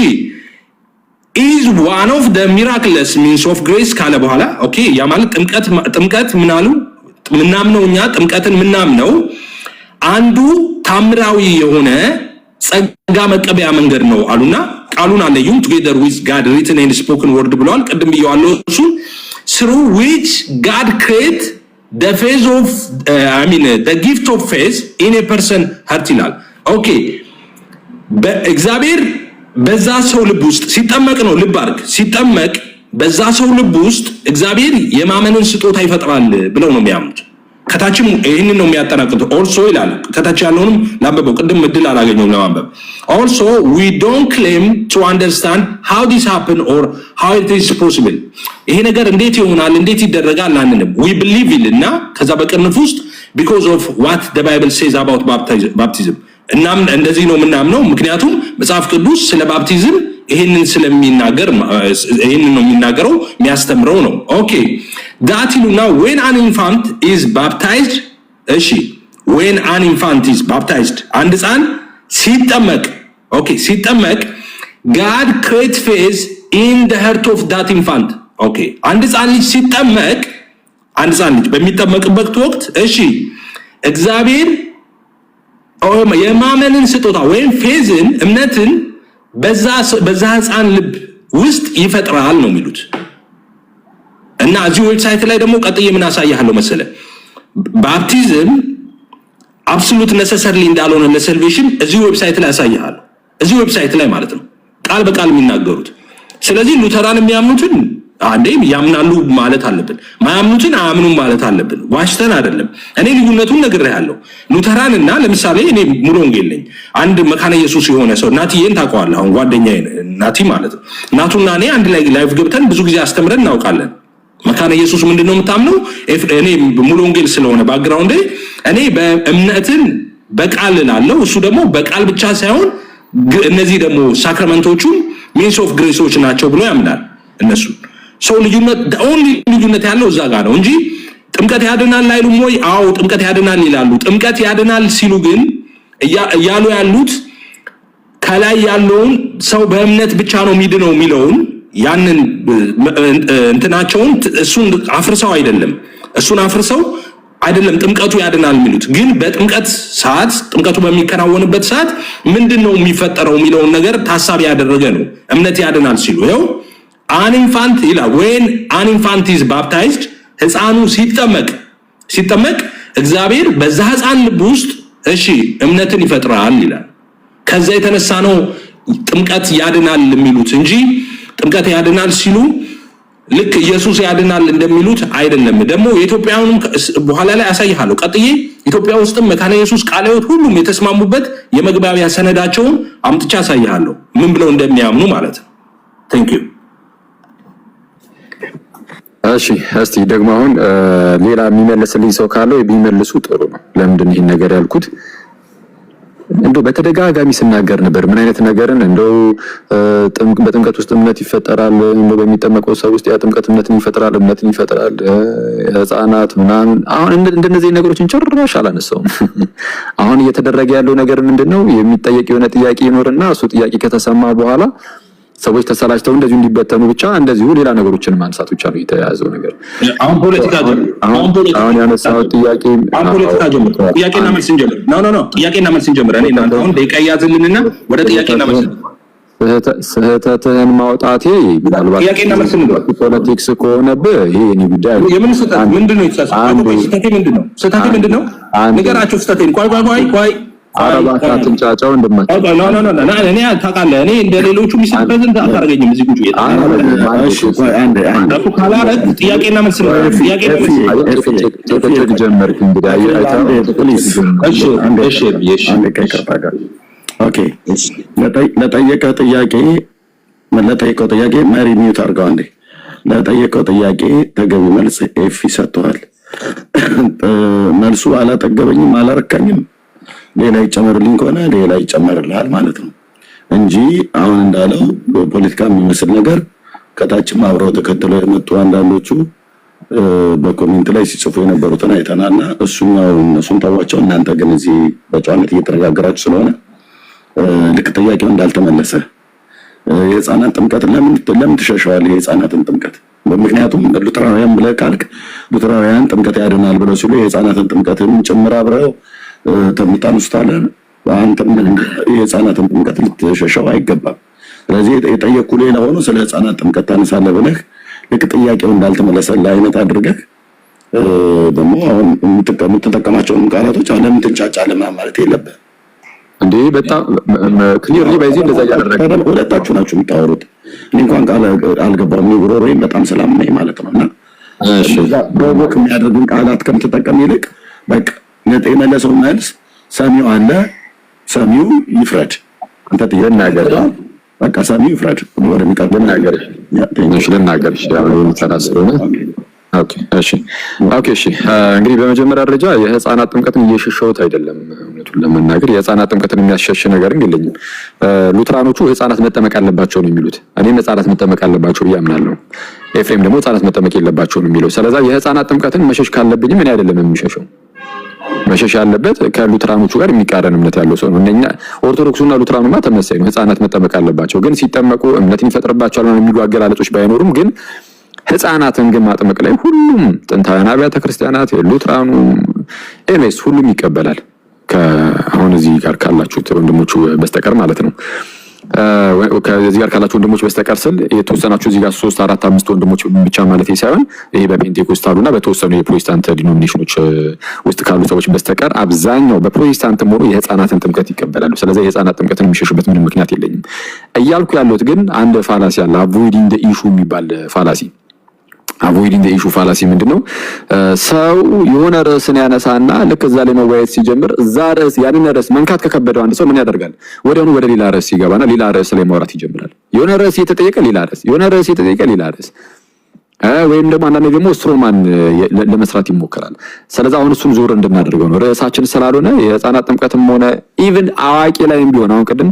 D: is one of the miraculous means of grace ካለ በኋላ ኦኬ ያ ማለት ጥምቀት ምናሉ ምናምነው እኛ ጥምቀትን ምናምነው አንዱ ታምራዊ የሆነ ጸጋ መቀበያ መንገድ ነው አሉና ቃሉን አለዩም together with God written and spoken word ብለዋል። ቅድም ብየዋለሁ እሱ through which God create the faith of the gift of faith in a person heart ይላል። ኦኬ በእግዚአብሔር በዛ ሰው ልብ ውስጥ ሲጠመቅ ነው። ልብ አድርግ፣ ሲጠመቅ በዛ ሰው ልብ ውስጥ እግዚአብሔር የማመንን ስጦታ ይፈጥራል ብለው ነው የሚያምኑት። ከታችም ይሄንን ነው የሚያጠናቅቁት። also ይላል ከታች ያለውንም ላንበበው፣ ቅድም እድል አላገኘውም ለማንበብ። also we don't claim to understand how this happen or how it is possible ይሄ ነገር እንዴት ይሆናል እንዴት ይደረጋል አንልም። we believe እና ከዛ በቅንፍ ውስጥ because of what the Bible says about baptism እናም እንደዚህ ነው የምናምነው ምክንያቱም መጽሐፍ ቅዱስ ስለ ባፕቲዝም ይሄንን ስለሚናገር ይሄንን ነው የሚናገረው የሚያስተምረው ነው። ኦኬ that now when an infant is baptized እሺ when an infant is baptized አንድ ሕፃን ሲጠመቅ ኦኬ ሲጠመቅ God creates faith in the heart of that infant ኦኬ አንድ ህፃን ልጅ ሲጠመቅ አንድ ህፃን ልጅ በሚጠመቅበት ወቅት እሺ እግዚአብሔር የማመንን ስጦታ ወይም ፌዝን እምነትን በዛ ህፃን ልብ ውስጥ ይፈጥራል ነው የሚሉት እና እዚህ ዌብሳይት ላይ ደግሞ ቀጥዬ ምን አሳያለሁ መሰለ ባፕቲዝም አብሶሉት ነሰሰርሊ እንዳልሆነ ለሰልቬሽን እዚህ ዌብሳይት ላይ አሳያለሁ እዚህ ዌብሳይት ላይ ማለት ነው ቃል በቃል የሚናገሩት ስለዚህ ሉተራን የሚያምኑትን አንዴ ያምናሉ ማለት አለብን ማያምኑትን አያምኑም ማለት አለብን ዋሽተን አይደለም እኔ ልዩነቱን ነግሬሃለሁ ሉተራንና ለምሳሌ እኔ ሙሉ ወንጌል ነኝ አንድ መካነ ኢየሱስ የሆነ ሰው ናቲዬን ታውቀዋለህ አሁን ጓደኛዬ ናቲ ማለት ነው ናቱና እኔ አንድ ላይ ላይቭ ገብተን ብዙ ጊዜ አስተምረን እናውቃለን መካነ ኢየሱስ ምንድነው የምታምነው እኔ ሙሉ ወንጌል ስለሆነ ባክግራውንዴ እኔ በእምነትን በቃል ላለው እሱ ደግሞ በቃል ብቻ ሳይሆን እነዚህ ደግሞ ሳክራመንቶቹን ሚንስ ኦፍ ግሬሶች ናቸው ብሎ ያምናል እነሱ ሰው ልዩነት ያለው እዛ ጋር ነው እንጂ ጥምቀት ያድናል አይሉም ወይ አዎ ጥምቀት ያድናል ይላሉ ጥምቀት ያድናል ሲሉ ግን እያሉ ያሉት ከላይ ያለውን ሰው በእምነት ብቻ ነው የሚድነው የሚለውን ያንን እንትናቸውን እሱን አፍርሰው አይደለም እሱን አፍርሰው አይደለም ጥምቀቱ ያድናል የሚሉት ግን በጥምቀት ሰዓት ጥምቀቱ በሚከናወንበት ሰዓት ምንድነው የሚፈጠረው የሚለውን ነገር ታሳቢ ያደረገ ነው እምነት ያድናል ሲሉ ይኸው an infant ይላል when an infant is baptized ህፃኑ ሲጠመቅ እግዚአብሔር በዛ ህፃን ልብ ውስጥ እሺ እምነትን ይፈጥራል ይላል ከዛ የተነሳ ነው ጥምቀት ያድናል የሚሉት እንጂ ጥምቀት ያድናል ሲሉ ልክ ኢየሱስ ያድናል እንደሚሉት አይደለም ደግሞ የኢትዮጵያውንም በኋላ ላይ አሳይሃለሁ ቀጥዬ ኢትዮጵያ ውስጥም መካነ ኢየሱስ ቃለ ሕይወት ሁሉም የተስማሙበት የመግባቢያ ሰነዳቸውን አምጥቻ አሳይሃለሁ ምን ብለው እንደሚያምኑ ማለት ነው thank you
B: እሺ እስቲ ደግሞ አሁን ሌላ የሚመልስልኝ ሰው ካለው ቢመልሱ ጥሩ ነው ለምንድን ይሄን ነገር ያልኩት እንደው በተደጋጋሚ ስናገር ነበር ምን አይነት ነገርን እንደው በጥምቀት ውስጥ እምነት ይፈጠራል እንደው በሚጠመቀው ሰው ውስጥ ያ ጥምቀት እምነትን ይፈጥራል ህፃናት ምናምን አሁን እንደነዚህ ነገሮችን ጭራሽ አላነሳውም አሁን እየተደረገ ያለው ነገር ምንድነው የሚጠየቅ የሆነ ጥያቄ ይኖርና እሱ ጥያቄ ከተሰማ በኋላ ሰዎች ተሰላችተው እንደዚሁ እንዲበተኑ ብቻ እንደዚሁ ሌላ ነገሮችን ማንሳት ብቻ ነው የተያዘው ነገር
D: አሁን ፖለቲካ
B: አሁን ያነሳው ጥያቄ
D: ፖለቲካ ጀምሮ ጥያቄና መልስ እንጀምር ኖ ጥያቄና መልስ እንጀምር እኔ እናንተ አሁን ደቂቃ ያዝልንና ወደ ጥያቄና መልስ
B: ስህተትህን ማውጣቴ ምናልባት
D: ጥያቄና መልስ እንግባ
B: ፖለቲክስ ከሆነብህ ይሄ የኔ ጉዳይ
D: የምን ስህተት ምንድነው ስህተቴ ምንድነው ንገራችሁ ስህተቴን ቆይ
B: አረባካትን ጫጫው እንደማትል
D: ኖ እኔ ታውቃለህ እኔ እንደሌሎቹ ሚስት ፕሬዝንት አታረገኝም እዚህ ቁጭ አንተ ካላረክ ጥያቄና መልስ
B: ጀመርክ እንግዲህ
C: ኦኬ ለጠየቀው ጥያቄ ማሪ ሚዩት አድርገው አንዴ ለጠየቀው ጥያቄ ተገቢ መልስ ኤፊ ሰጥቷል መልሱ አላጠገበኝም አላረካኝም ሌላ ይጨመርልኝ ከሆነ ሌላ ይጨመርልሃል ማለት ነው እንጂ አሁን እንዳለው ፖለቲካ የሚመስል ነገር ከታችም አብረው ተከትለው የመጡ አንዳንዶቹ በኮሜንት ላይ ሲጽፉ የነበሩትን አይተናልና እነሱን ተዋቸው እናንተ ግን እዚህ በጨዋነት እየተነጋገራችሁ ስለሆነ ልክ ጥያቄው እንዳልተመለሰ የህፃናት ጥምቀት ለምን ትሸሸዋለህ የህፃናትን ጥምቀት ምክንያቱም ሉተራውያን ብለህ ካልክ ሉተራውያን ጥምቀት ያድናል ብለው ሲሉ የህፃናትን ጥምቀትን ጭምር አብረው ተምታንስታለን አንተም የህፃናትን ጥምቀት ልትሸሸው አይገባም ስለዚህ የጠየቁ ሌላ ሆኖ ስለ ህፃናት ጥምቀት ታነሳለህ ብለህ ልክ ጥያቄው እንዳልተመለሰልህ አይነት አድርገህ ደግሞ አሁን የምትጠቀማቸውን ቃላቶች አሁን ለምን ትንጫጫለህ ማለት የለብህም
B: እንዴ በጣም ክሊርሊ ባይዚ እንደዛ ያደረገ
C: ሁለታችሁ ናችሁ የምታወሩት እኔ እንኳን ቃል አልገባም ጉሮሮዬን በጣም ሰላም ነኝ ማለት ነው እና እሺ በወቅ የሚያደርጉን ቃላት ከምትጠቀም ይልቅ በቃ የመለሰው መልስ ሰሚው አለ ሰሚው ይፍረድ አንተ ትናገር በቃ ሰሚው ይፍረድ ወደ ሚቀርብ ነገር
B: ልናገር ይችላል ተናስሮነ እሺ እንግዲህ በመጀመሪያ ደረጃ የህፃናት ጥምቀትን እየሸሸሁት አይደለም እውነቱን ለመናገር የህፃናት ጥምቀትን የሚያሸሽ ነገር የለኝም ሉትራኖቹ ህፃናት መጠመቅ አለባቸው ነው የሚሉት እኔም ህፃናት መጠመቅ አለባቸው ያምናለሁ ኤፍሬም ደግሞ ህፃናት መጠመቅ የለባቸው ነው የሚለው ስለዚህ የህፃናት ጥምቀትን መሸሽ ካለብኝም እኔ አይደለም የሚሸሸው መሸሽ ያለበት ከሉትራኖቹ ጋር የሚቃረን እምነት ያለው ሰው ነው። እነኛ ኦርቶዶክሱና ሉትራኑማ ተመሳሳይ ነው። ህፃናት መጠመቅ አለባቸው። ግን ሲጠመቁ እምነትን ይፈጥርባቸዋል ማለት የሚሉ አገላለጾች ባይኖሩም ግን ህፃናትን ግን ማጥመቅ ላይ ሁሉም ጥንታውያን አብያተ ክርስቲያናት ሉትራኑ ኤምኤስ ሁሉም ይቀበላል። ከአሁን እዚህ ጋር ካላችሁት ወንድሞቹ በስተቀር ማለት ነው። ከዚህ ጋር ካላችሁ ወንድሞች በስተቀር ስል የተወሰናችሁ እዚህ ጋር 3 4 5 ወንድሞች ብቻ ማለት ሳይሆን ይሄ በፔንቴኮስታሉና በተወሰኑ የፕሮቴስታንት ዲኖሚኔሽኖች ውስጥ ካሉ ሰዎች በስተቀር አብዛኛው በፕሮቴስታንትም ሆኖ የህፃናትን ጥምቀት ይቀበላሉ። ስለዚህ የህፃናት ጥምቀትን የሚሸሹበት ምንም ምክንያት የለኝም እያልኩ ያሉት ግን አንድ ፋላሲ አለ። አቮይዲንግ ዘ ኢሹ የሚባል ፋላሲ። አቮይዲንግ ዘ ኢሹ ፋላሲ ምንድነው? ሰው የሆነ ርዕስን ያነሳና ልክ እዛ ላይ መወያየት ሲጀምር እዛ ርዕስ ያንን ርዕስ መንካት ከከበደው አንድ ሰው ምን ያደርጋል? ወዲያውኑ ወደ ሌላ ርዕስ ይገባና ሌላ ርዕስ ላይ ማውራት ይጀምራል። የሆነ ርዕስ የተጠየቀ ሌላ ርዕስ፣ የሆነ ርዕስ የተጠየቀ ሌላ ርዕስ፣ ወይም ደግሞ አንዳንዴ ደግሞ ስትሮማን ለመስራት ይሞክራል። ስለዚህ አሁን እሱን ዞር እንድናደርገው ነው። ርዕሳችን ስላልሆነ የህፃናት ጥምቀትም ሆነ ኢቭን አዋቂ ላይም ቢሆን አሁን ቅድም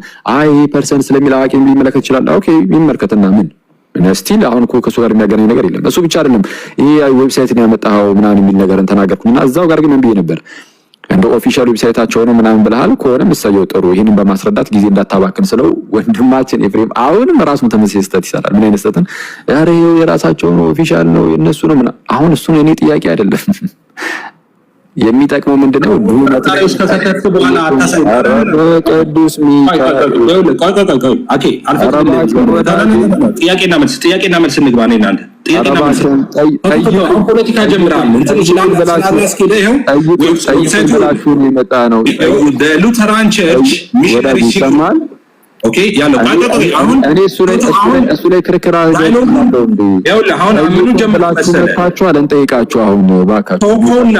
B: ይሄ ፐርሰን ስለሚል አዋቂ ሊመለከት ይችላል። ኦኬ ይመልከትና ምን ስቲል አሁን እኮ ከሱ ጋር የሚያገናኝ ነገር የለም። እሱ ብቻ አይደለም ይሄ ዌብሳይትን ያመጣው ምናምን የሚል ነገርን ተናገርኩኝና እዛው ጋር ግን ምን ብዬ ነበር? እንደ ኦፊሻል ዌብሳይታቸው ነው ምናምን ብለሃል ከሆነ ምሳየው ጥሩ። ይሄንን በማስረዳት ጊዜ እንዳታባክን ስለው ወንድማችን ኤፍሬም አሁንም ራሱን ተመሳሳይ ስህተት ይሰራል። ምን አይነት ስህተት? ኧረ ኦፊሻል ነው ኦፊሻል ነው የነሱ ነው ምናምን። አሁን እሱ ነው የኔ ጥያቄ አይደለም። የሚጠቅመው ምንድነው? ዱነት ላይ እስከተከተ በኋላ አታሳይ ቅዱስ ሚካኤል ኦኬ ጥያቄና መልስ እንግባ ነው እናንተ ጥያቄና መልስ ፖለቲካ ጀምራል እንትን ይችላል ስላስኬደ ይሄው ዌብሳይቱ ሊመጣ ነው ሉተራን ቸርች ሚሽነሪ ሲስተማል ኦኬ ያለው አሁን እኔ እሱ ላይ ክርክር አድርገው እንዴ ያውላ አሁን ምኑ ጀምራችሁ እንጠይቃችሁ አሁን ባካችሁ ተውና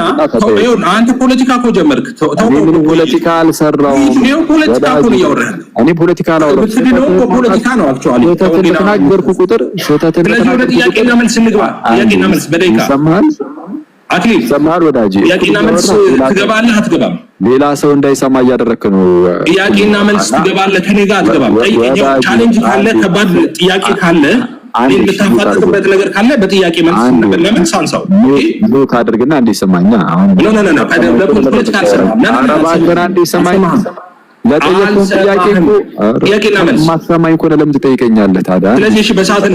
B: ይሁን አንተ ፖለቲካ እኮ ጀመርክ ተው ፖለቲካ አልሰራው ነው ፖለቲካ እኮ ነው ያወራህ እኔ ፖለቲካ አላወራም ፖለቲካ ነው አክቹአሊ ተናገርኩ ቁጥር ሾተተ ጥያቄና መልስ እንግባ ጥያቄና መልስ በደቂቃ ሰማል አክሊል ሰማል ወዳጄ ጥያቄና መልስ ትገባለህ አትገባም ሌላ ሰው እንዳይሰማ እያደረክ ነው ጥያቄና መልስ ትገባለህ ከኔ ጋር አትገባም ጠይቀኛው ቻሌንጅ ካለ ከባድ ጥያቄ ካለ አንዴ ተፋጠጥበት ነገር ካለ በጥያቄ መልስ ነበር ለምን ሳንሳው ሎክ አድርግና እንዲሰማኛ አሁን ኖ ለፖለቲካ አልሰራም አረባገራ እንዲሰማኝ ለጠየቁት ጥያቄና መልስ ማሰማኝ ኮነ ለምን ትጠይቀኛለህ ታዲያ ስለዚህ እሺ በሰዓት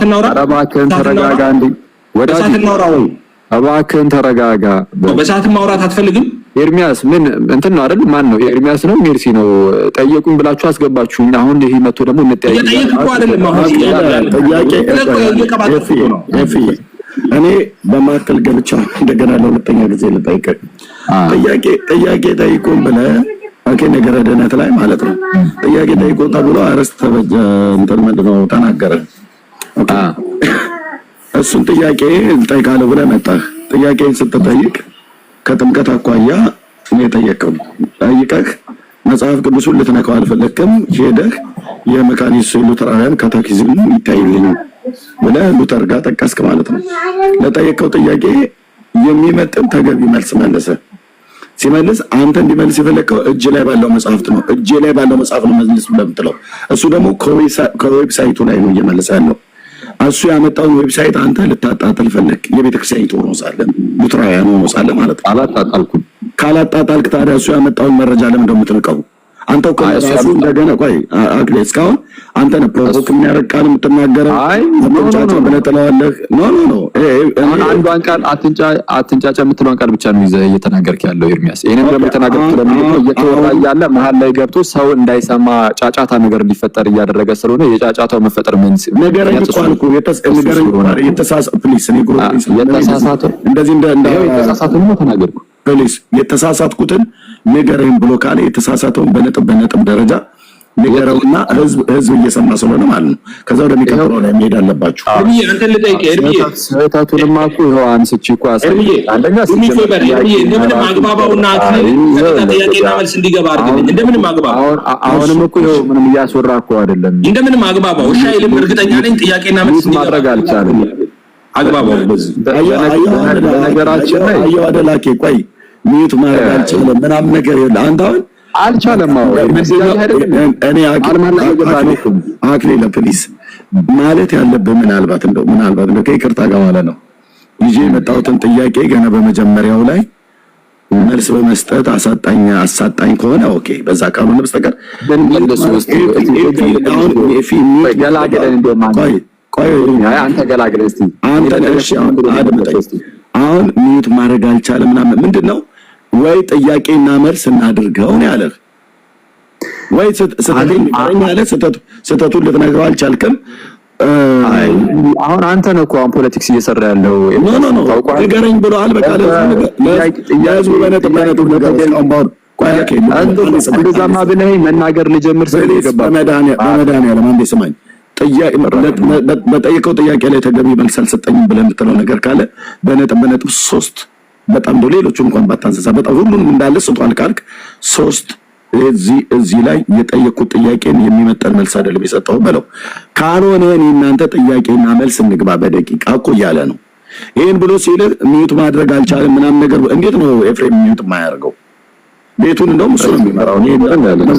B: እናውራ አረባከን ተረጋጋ እንዴ በሰዓት እናውራ ወይ አባከን ተረጋጋ በሰዓት ማውራት አትፈልግም ኤርሚያስ ምን እንትን ነው አይደል ማን ነው ኤርሚያስ ነው ሜርሲ ነው ጠየቁኝ ብላችሁ አስገባችሁኝ አሁን ይሄ መጥቶ ደግሞ እንጠያየቁ አይደለም አሁን ጥያቄ እኔ በማከል ገብቻ እንደገና ለሁለተኛ ጊዜ ልጠይቅ ጥያቄ ጠይቁኝ ብለህ ኦኬ ነገር ደህነት ላይ ማለት ነው ጥያቄ ጠይቁ ተብሎ አረስተ እንትን ምንድነው ተናገረ ኦኬ እሱን ጥያቄ እንጠይቃለሁ ብለህ መጣህ። ጥያቄን ስትጠይቅ ከጥምቀት አኳያ እኔ ጠየቀው ጠይቀህ መጽሐፍ ቅዱሱን ልትነካው አልፈለክም። ሄደህ የመካኒስ ሉተራውያን ካቴኪዝም ይታይልኝ ብለህ ሉተር ጋር ጠቀስክ ማለት ነው። ለጠየቀው ጥያቄ የሚመጥን ተገቢ መልስ መለሰ። ሲመልስ አንተ እንዲመልስ የፈለከው እጅ ላይ ባለው መጽሐፍ ነው። እጅ ላይ ባለው መጽሐፍ ነው መልስ ለምትለው እሱ ደግሞ ከዌብሳይቱ ላይ ነው እየመለሰ ያለው። እሱ ያመጣውን ዌብሳይት አንተ ልታጣጣል ፈለክ። የቤተክርስቲያኒቱ ሆኖ ሳለ ሉተራውያን ሆኖ ሳለ ማለት ነው። አላጣጣልኩም። ካላጣጣልክ ታዲያ እሱ ያመጣውን መረጃ ለምን እንደምትነቀው አንተ እኮ ራሱ እንደገና ቆይ አክሌ እስካሁን አንተ ነው ፕሮቮክ የሚያደርግ ቃል የምትናገረው አትንጫጫ ብለህ ትለዋለህ። ኖ አንዷን ቃል አትንጫጫ የምትለውን ቃል ብቻ ነው ይዘህ እየተናገርክ ያለው ኤርሚያስ። ይሄንን ደግሞ የተናገርኩት ለምን ነው እየተወራ ያለ መሀል ላይ ገብቶ ሰው እንዳይሰማ ጫጫታ ነገር እንዲፈጠር እያደረገ ስለሆነ የጫጫታው መፈጠር ምን ነገረኝ እኮ አልኩ የተሳሳተ ፕሊስ እኔ ግሩፕ የተሳሳተ እንደዚህ የተሳሳተ ነው ተናገርኩ ፕሊስ የተሳሳትኩትን ንገረኝ ብሎ ካለ የተሳሳተውን በነጥብ ደረጃ ንገረውና ህዝብ እየሰማ ስለሆነ ማለት ነው። ከዛ ወደሚቀጥለው ላይ መሄድ አለባችሁ። እርምዬ አንተ ልጠይቅ እርምዬ ሰይጣቱን ማቁ ይሄው አንስቺ እኮ እርምዬ አንደኛ እንደምን ማግባባውና ጥያቄና መልስ እንዲገባ አድርገኝ እንደምን ማግባባው አሁንም እኮ ይሄው ምንም እያስወራ እኮ አይደለም እንደምን ማግባባው እሺ አይልም። እርግጠኛ ነኝ ጥያቄና መልስ ማድረግ አልቻለም። አግባባው በዚህ በነገራችን ላይ አየው አደላኬ ቆይ ሚዩት ማድረግ አልቻለም ምናምን ነገር ይላል። አንተ አሁን አልቻለም እኔ አክሊል ፕሊስ ማለት ያለብህ ምናልባት እንደው ከይቅርታ ጋር ማለት ነው ይዤ የመጣሁትን ጥያቄ ገና በመጀመሪያው ላይ
C: መልስ በመስጠት አሳጣኝ ከሆነ ኦኬ፣ በዛ ካልሆነ በስተቀር
B: አንተ ገላግለህ እስቲ
C: አሁን ሚዩት ማድረግ አልቻለም ምናምን ምንድነው? ወይ ጥያቄና መልስ እናድርገው ነው ያለህ፣ ወይ ስህተቱን ልትነግረው አልቻልክም።
B: አሁን አንተ ነው እኮ አሁን ፖለቲክስ እየሰራ ያለው
C: ንገረኝ ብለዋል። በቃ ለህዝቡ በነጥብ ነገር
B: እንደዛማ ብለህ መናገር ልጀምር ስለ ገባ
C: በመድኃኒዓለም አንዴ ስማኝ። በጠየቀው ጥያቄ ላይ ተገቢ መልስ አልሰጠኝም ብለህ የምትለው ነገር ካለ በነጥብ 3 በጣም ነው። ሌሎቹን እንኳን ባታንሰሳ በጣም ሁሉንም እንዳለ ስጧል ካልክ 3 እዚህ ላይ የጠየቁት ጥያቄን የሚመጠን መልስ አይደለም የሰጠው በለው። ካልሆነ እናንተ ጥያቄና መልስ እንግባ በደቂቃ እኮ እያለ ነው። ይሄን ብሎ ሲል ሚዩት ማድረግ አልቻለም ምናምን ነገር እንዴት ነው ኤፍሬም ሚዩት የማያደርገው? ቤቱን እንደውም እሱ ነው የሚመራው። እኔ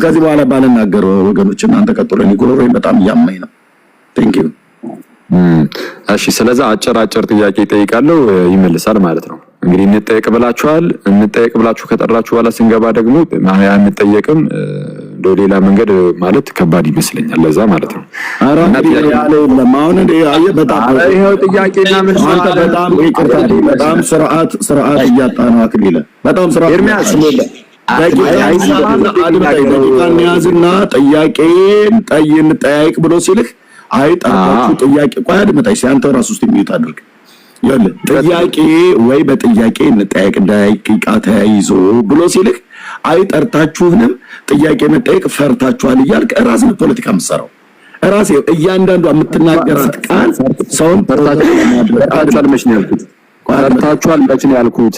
C: ከዚህ በኋላ ባልናገር ወገኖች እናንተ ቀጥሎ ጉሮሮዬን በጣም እያመኝ ነው። ቴንክ ዩ።
B: እሺ፣ ስለዚህ አጭር ጥያቄ ይጠይቃለሁ ይመልሳል ማለት ነው። እንግዲህ እንጠየቅ ብላችሁ ከጠራችሁ በኋላ ስንገባ ደግሞ ማያ እንጠየቅም እንደው ሌላ መንገድ ማለት ከባድ ይመስለኛል። ለዛ ማለት ነው።
C: ይሄው ጥያቄና መልስ በጣም ይቅርታ፣ በጣም ስርዓት እያጣ ነው አክሊለ። በጣም ስርዓት ኤርሚያስ ደቂቃን ያዝና ጥያቄን እንጠያይቅ ብሎ ሲልህ አይ ጠርታችሁ ጥያቄ ቆይ አድምጠኝ ሲያንተ ራስ ውስጥ የሚዩት አድርግ ያለ ጥያቄ ወይ በጥያቄ እንጠያይቅ ደቂቃ ተያይዞ ብሎ ሲልህ አይ ጠርታችሁንም ጥያቄ መጠየቅ ፈርታችኋል እያልክ ራስን ፖለቲካ የምትሰራው ራሴ እያንዳንዱ የምትናገራት ቃል ሰውን
B: ፈርታችኋል መች ነው ያልኩት? ፈርታችኋል መች ነው ያልኩት?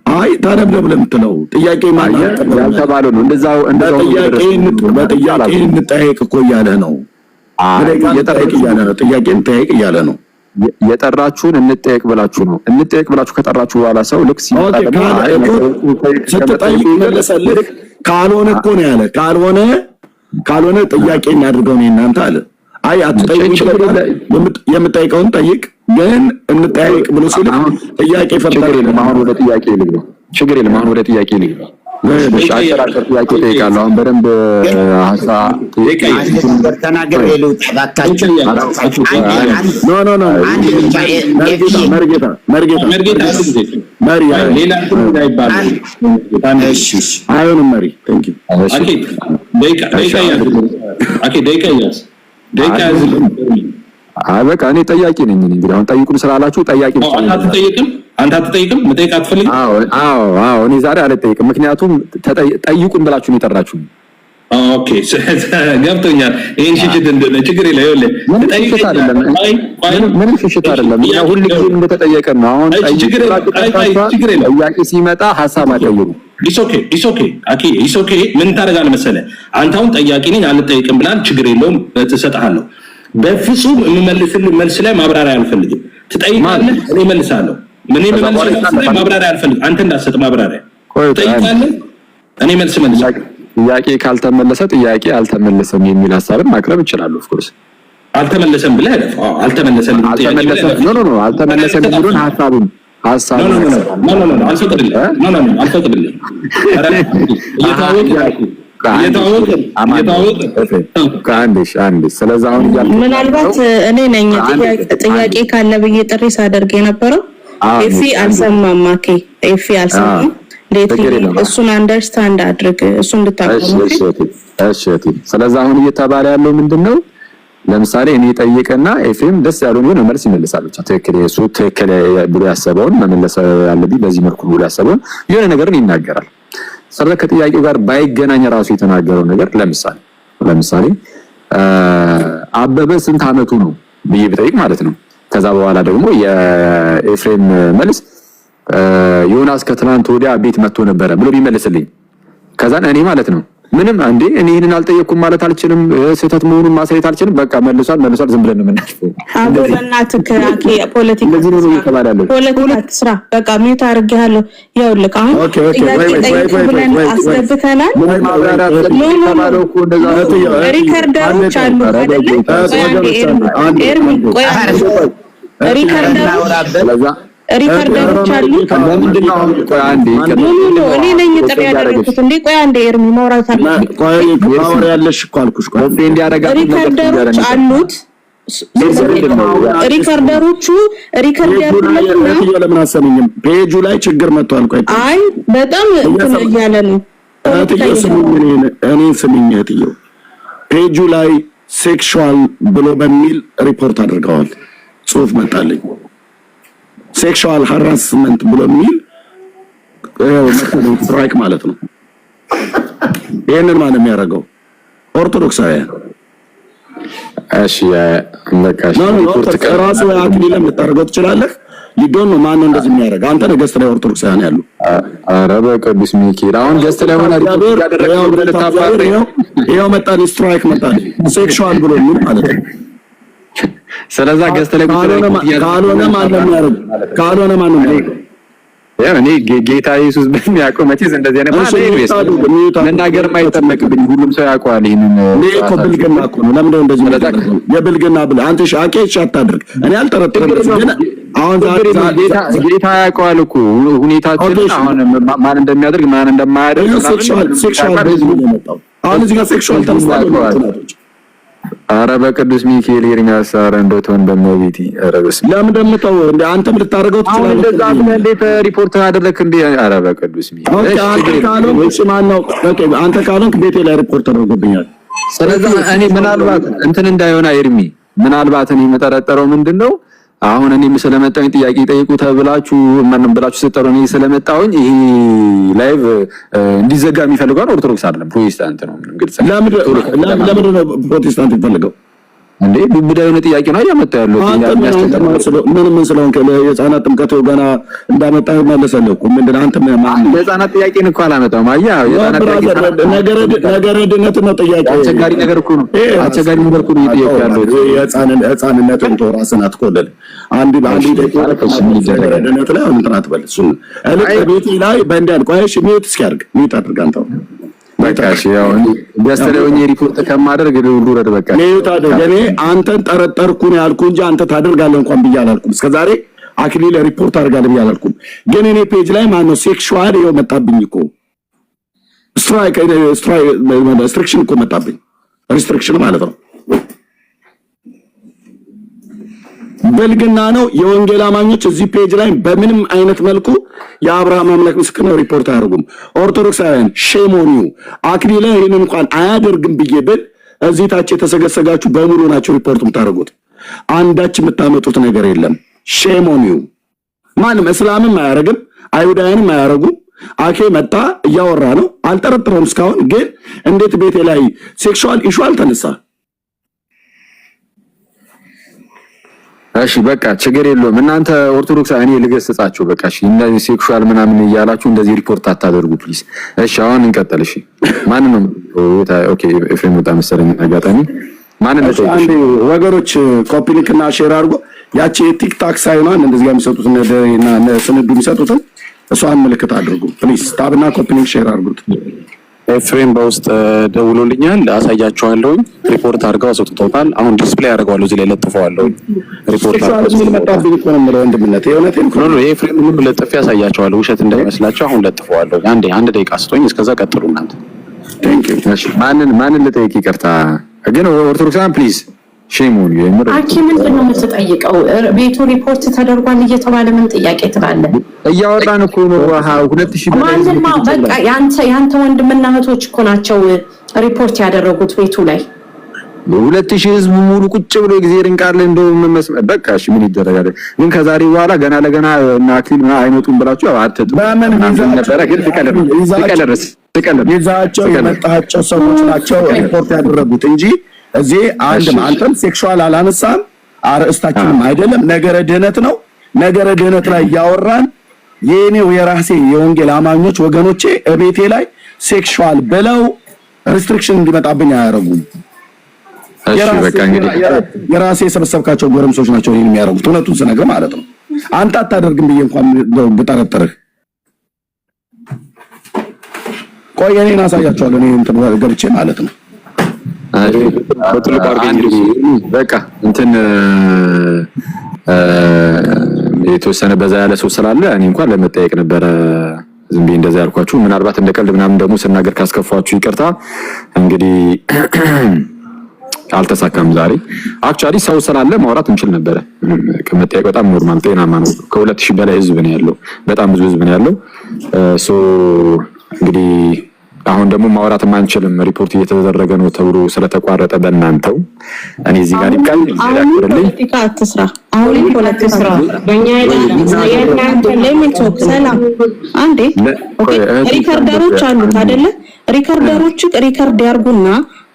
C: አይ ታደብደብ ለምትለው ጥያቄ ማለት
B: ያልተባለው ነው። እንደዛው
C: በጥያቄ እንጠያይቅ እኮ እያለ ነው። ጥያቄ እንጠያይቅ እያለ ነው።
B: የጠራችሁን እንጠያይቅ ብላችሁ ነው። እንጠያይቅ ብላችሁ ከጠራችሁ በኋላ ሰው ልክ ሲመጣ ደግሞ
C: ስትጠይቅ መለሰልህ። ካልሆነ እኮ ነው ያለ። ካልሆነ ጥያቄ እናድርገው ነው እናንተ አለ። አይ አትጠይቁ፣ የምጠይቀውን ጠይቅ ግን እንጠያይቅ ብሎ ሲል ጥያቄ ፈርተህ
B: አሁን ወደ ጥያቄ ልግባ። ችግር የለም። አሁን ወደ ጥያቄ ልግባ። አጭር ጥያቄ ጠይቃለሁ። አሁን በደንብ
F: ተናገር ይሉት ባካችሁ።
B: በቃ እኔ ጠያቂ ነኝ። እንግዲህ አሁን ጠይቁን ስላላችሁ ጠያቂ ነኝ።
D: አንተ አትጠይቅም? መጠየቅ አትፈልግም?
B: አዎ እኔ ዛሬ አልጠይቅም። ምክንያቱም ጠይቁን ብላችሁ ነው የጠራችሁ።
D: ኦኬ ገብቶኛል። ይሄን ሽሽት እንደሆነ ችግር የለም። ይኸውልህ
B: ምንም ሽሽት አይደለም። ሁሉ ጊዜ እንደተጠየቀን ነው። አሁን ጥያቄ ሲመጣ ሀሳብ አትጠይቁ።
D: ኢስ ኦኬ ምን ታደርጋለህ መሰለህ? አንተ አሁን ጠያቂ ነኝ አልጠይቅም ብላል። ችግር የለውም እሰጥሃለሁ። በፍጹም የምመልስልህ መልስ ላይ ማብራሪያ አልፈልግም። ትጠይቃለህ፣ እኔ እመልሳለሁ። ምን የምመልስልህ ማብራሪያ አልፈልግም። አንተ እንዳትሰጥ ማብራሪያ። ትጠይቃለህ፣ እኔ መልስ እመልሳለሁ።
B: ጥያቄ ካልተመለሰ ጥያቄ አልተመለሰም የሚል ሀሳብን ማቅረብ ይችላል። ኦፍ ኮርስ
D: አልተመለሰም ብለህ አይደል? አልተመለሰም
B: አልተመለሰም የሚሉን ሀሳቡን
D: አልፈቅድልህም።
E: ምናልባት እኔ ነኝ ጥያቄ ካለ ብዬ ጥሪ ሳደርግ የነበረው ኤፊ አልሰማም። ኤፊ አልሰማም። እሱን አንደርስታንድ አድርግ፣ እሱ እንድታቆም።
B: እሺ። ስለዚህ አሁን እየተባለ ያለው ምንድነው? ለምሳሌ እኔ ጠይቅና ኤፍኤም ደስ ያለውን የሆነ መልስ ይመልሳል። ብቻ ትክክል ብሎ ያሰበውን መመለስ ያለብኝ በዚህ መልኩ ብሎ ያሰበውን የሆነ ነገርን ይናገራል። ሰረ ከጥያቄው ጋር ባይገናኝ ራሱ የተናገረው ነገር ለምሳሌ አበበ ስንት አመቱ ነው ብዬ ብጠይቅ ማለት ነው። ከዛ በኋላ ደግሞ የኤፍሬም መልስ ዮናስ ከትናንት ወዲያ ቤት መጥቶ ነበረ ብሎ ቢመልስልኝ ከዛን እኔ ማለት ነው ምንም አንዴ እኔ ይሄንን አልጠየቅኩም ማለት አልችልም። ስህተት መሆኑን ማሳየት አልችልም። በቃ መልሷል ዝም ብለን ነው የምናልፈው።
E: አበበናት ክራኬ ፖለቲካ ስራ በቃ ሚዩት አድርጌሃለሁ። ይኸውልህ አሁን ብለን አስገብተናል። ሪከርደሮች አሉ አይደል? ሪከርደሮች ሪከርደሮች አሉ።
B: ለምንድን ነው ቆይ አንዴ
E: እኔ ነኝ ጥሪ ያደረኩት እንዴ? ቆይ አንዴ ኤርሚ ማውራት አለ።
C: ቆይ ፓወር ያለሽ እኮ አልኩሽ። ቆይ
E: ሪከርደሮች አሉት። ሪከርደሮቹ
C: ለምን አሰሚኝም? ፔጁ ላይ ችግር መጥቷል። ቆይ
E: አይ በጣም እንትን እያለ ነው።
C: እኔ ስሚኝ እህትዬው፣ ፔጁ ላይ ሴክሹዋል ብሎ በሚል ሪፖርት አድርገዋል። ጽሁፍ መጣልኝ። ሴክሹዋል ሃራስመንት ብሎ የሚል ስትራይክ ማለት ነው። ይሄንን ማን የሚያደርገው? ኦርቶዶክሳውያን።
B: እሺ ለካሽ
C: ሪፖርት ራሱ አክሊል ልታደርገው ትችላለህ። ሊዶን ነው ማን ነው እንደዚህ የሚያደርግ? አንተ ነገስት ላይ ኦርቶዶክሳውያን ያሉ።
B: ኧረ በቅዱስ ሚካኤል አሁን ገስት ላይ ሆነ ሪፖርት ያደረገው ብለህ ልታባር
C: ይሄው መጣልኝ፣ ስትራይክ መጣልኝ ሴክሹዋል ብሎ የሚል ማለት ነው።
B: ስለዛ ገስት ላይ
C: ካልሆነ ማን ነው የሚያደርግ? ካልሆነ ማን ነው የሚያደርግ?
B: እኔ ጌታ ኢየሱስ በሚያውቀው መቼስ እንደዚህ አይነት መናገር የማይጠበቅብኝ ሁሉም ሰው ያውቀዋል። ይሄንን
C: እኮ ብልግና እኮ ነው። ለምንድነው እንደዚህ የብልግና ብለህ አንተ ሻቄሽ አታድርግ። እኔ አልጠረጥርም፣ ግን አሁን
B: ጌታ ያውቀዋል እኮ ሁኔታችንን፣ አሁን ማን እንደሚያደርግ ማን እንደማያደርግ
C: ሴክሹዋል አሁን እዚህ ጋር ሴክሹዋል ተንስተዋል።
B: ኧረ በቅዱስ ሚካኤል ኤርሚያስ ኧረ እንደው ተወን በመቤቴ። ኧረ በስመ
C: ለምን እንደምታው እንደ አንተም ልታደርገው ትችላለህ።
B: እንደዛ ብለህ እንዴት ሪፖርት አደረክ እንዴ? ኧረ በቅዱስ ሚካኤል
C: አንተ ካልሆንክ ቤቴ ላይ ሪፖርት አድርጎብኛል።
B: ስለዚህ እኔ ምናልባት እንትን እንዳይሆን ኤርሚ፣ ምናልባት እኔ የምጠረጠረው ምንድነው አሁን እኔም ስለመጣሁኝ ጥያቄ ጠይቁ ተብላችሁ ማንም ብላችሁ ስትጠሩ እኔ ስለመጣሁኝ ይሄ ላይቭ እንዲዘጋ የሚፈልገው ኦርቶዶክስ አይደለም ፕሮቴስታንት ነው። እንግዲህ
C: ለምን ነው ፕሮቴስታንት የሚፈልገው
B: እንዴ? ቡዳይ የሆነ ጥያቄ ነው እያመጣው ያለው።
C: ምን ስለሆንክ የህፃናት ጥምቀት ገና እንዳመጣህ መለሰልህ እኮ ምንድን አንተ
B: የህፃናት ጥያቄን እኮ አላመጣሁም። አያ የህፃናት ጥያቄ
C: ነገረ ድነት ነው ጥያቄ።
B: አስቸጋሪ ነገር እኮ ነው። አስቸጋሪ ነገር እኮ ነው እየጠየቁ ያለው።
C: የህፃንነትን ተው ራስን አትቆልል። አንድ ነገረ ድነት ላይ እንትን አትበል። እሱን ቤቴ ላይ በእንዲያን ቆይሽ ሚውት እስኪያድርግ ሚውት አድርግ አንተ
B: በቃሽ። ያው ገስተለውኝ ሪፖርት ከማደርግ ልውረድ በቃ
C: ሚውት አድርግ። እኔ አንተን ጠረጠርኩ ነው ያልኩ እንጂ አንተ ታደርጋለህ እንኳን ብዬ አላልኩም። እስከዛሬ አክሊል ሪፖርት አድርጋለህ ብዬ አላልኩም። ግን እኔ ፔጅ ላይ ማን ነው ሴክሹዋል ይኸው መጣብኝ እኮ ሪስትሪክሽን እኮ መጣብኝ። ሪስትሪክሽን ማለት ነው በልግና ነው። የወንጌል አማኞች እዚህ ፔጅ ላይ በምንም አይነት መልኩ የአብርሃም አምላክ ምስክር ነው ሪፖርት አያደርጉም። ኦርቶዶክሳውያን ሼም ኦን ዩ። አክሊል ይሄን እንኳን አያደርግም ብዬ ብል እዚህ ታች የተሰገሰጋችሁ በሙሉ ናቸው ሪፖርት የምታደርጉት። አንዳች የምታመጡት ነገር የለም። ሼም ኦን ዩ። ማንም እስላምም አያደርግም፣ አይሁዳውያንም አያደርጉም። አኬ መጣ እያወራ ነው፣ አልጠረጥረውም እስካሁን። ግን እንዴት ቤቴ ላይ ሴክሹዋል ኢሹ አልተነሳ?
B: እሺ በቃ ችግር የለውም። እናንተ ኦርቶዶክስ እኔ ልገስጻችሁ በቃ እሺ፣ እንደዚህ ሴክሹዋል ምናምን እያላችሁ እንደዚህ ሪፖርት አታደርጉ ፕሊዝ። እሺ አሁን እንቀጥል። እሺ ማን ነው? ኦኬ ኤፍሬም ወጣ መሰለኝ አጋጣሚ። ማን ነው?
C: አንዴ ወገኖች ኮፒ ሊንክ እና ሼር አድርጎ ያቺ ቲክታክ ሳይኗን እንደዚህ ጋር የሚሰጡት እና ስንዱ የሚሰጡትን እሷን ምልክት አድርጉ ፕሊዝ። ታብና ኮፒ ሊንክ ሼር አድርጉት።
G: ኤፍሬም በውስጥ ደውሎልኛል፣ አሳያቸዋለሁኝ። ሪፖርት አድርገው አስወጥተውታል። አሁን ዲስፕሌይ አድርገዋለሁ፣ እዚህ ላይ ለጥፈዋለሁ። ሪፖርት አድርገው
C: መጣብኝ እኮ ነው የምለው ወንድምነት፣ የእውነቴን እኮ
G: ነው። ኤፍሬም ሁሉ ለጥፌ አሳያቸዋለሁ፣ ውሸት እንዳይመስላቸው። አሁን ለጥፈዋለሁ። አንድ ደቂቃ ስቶኝ፣ እስከዛ ቀጥሉ እናንተ።
C: ቴንክ ዩ።
B: እሺ ማንን ልጠይቅ? ይቅርታ ግን ኦርቶዶክሳን ፕሊዝ ሼሙን የምር
H: አኪ ምንድን ነው የምትጠይቀው? ቤቱ ሪፖርት ተደርጓል እየተባለ ምን ጥያቄ ትላለህ?
B: እያወራን እኮ ነው። 2000
H: ማንማ በቃ ያንተ ወንድምና እህቶች እኮ ናቸው ሪፖርት ያደረጉት ቤቱ ላይ
B: 2000 ህዝብ ሙሉ ቁጭ ብሎ እግዚአብሔርን ቃል እንደው መስመር በቃ እሺ ምን ይደረጋል? ግን ከዛሬ በኋላ ገና ለገና እና አክሊል አይመጡም ብላችሁ አትጡ።
C: በምን
B: ነበረ ግን
C: ይዛቸው የመጣቸው ሰዎች ናቸው ሪፖርት ያደረጉት እንጂ እዚህ አንተም ሴክሹዋል አላነሳም፣ አርእስታችንም አይደለም። ነገረ ድህነት ነው። ነገረ ድህነት ላይ ያወራን የኔው የራሴ የወንጌል አማኞች ወገኖቼ እቤቴ ላይ ሴክሹዋል ብለው ሪስትሪክሽን እንዲመጣብኝ አያደርጉም። የራሴ የሰበሰብካቸው ጎረምሶች ናቸው ይሄን የሚያደርጉት። እውነቱን ስነግር ማለት ነው። አንተ አታደርግም ብዬ እንኳን ብጠረጥርህ ቆይ እኔን አሳያቸዋለሁ። እኔ እንትን ገብቼ ማለት ነው።
B: በቃ እንትን የተወሰነ በዛ ያለ ሰው ስላለ እኔ እንኳን ለመጠየቅ ነበረ ዝም ብዬ እንደዛ ያልኳችሁ። ምናልባት እንደ ቀልድ ምናምን ደግሞ ስናገር ካስከፋችሁ ይቅርታ። እንግዲህ አልተሳካም ዛሬ። አክቹአሊ ሰው ስላለ ማውራት እንችል ነበረ። ከመጠየቅ በጣም ኖርማል ጤናማ ነው። ከ2000 በላይ ህዝብ ነው ያለው። በጣም ብዙ ህዝብ ነው ያለው። እንግዲህ አሁን ደግሞ ማውራት ማንችልም ሪፖርት እየተደረገ ነው ተብሎ ስለተቋረጠ በእናንተው እኔ እዚህ ጋር ይቃል
E: ፖለቲካ አትስራ። አሁን ፖለቲካ ስራ በእኛ የእናንተ ለሚቶክ ሰላም አንዴ ሪከርደሮች አሉት አይደለ? ሪከርደሮች ሪከርድ ያርጉና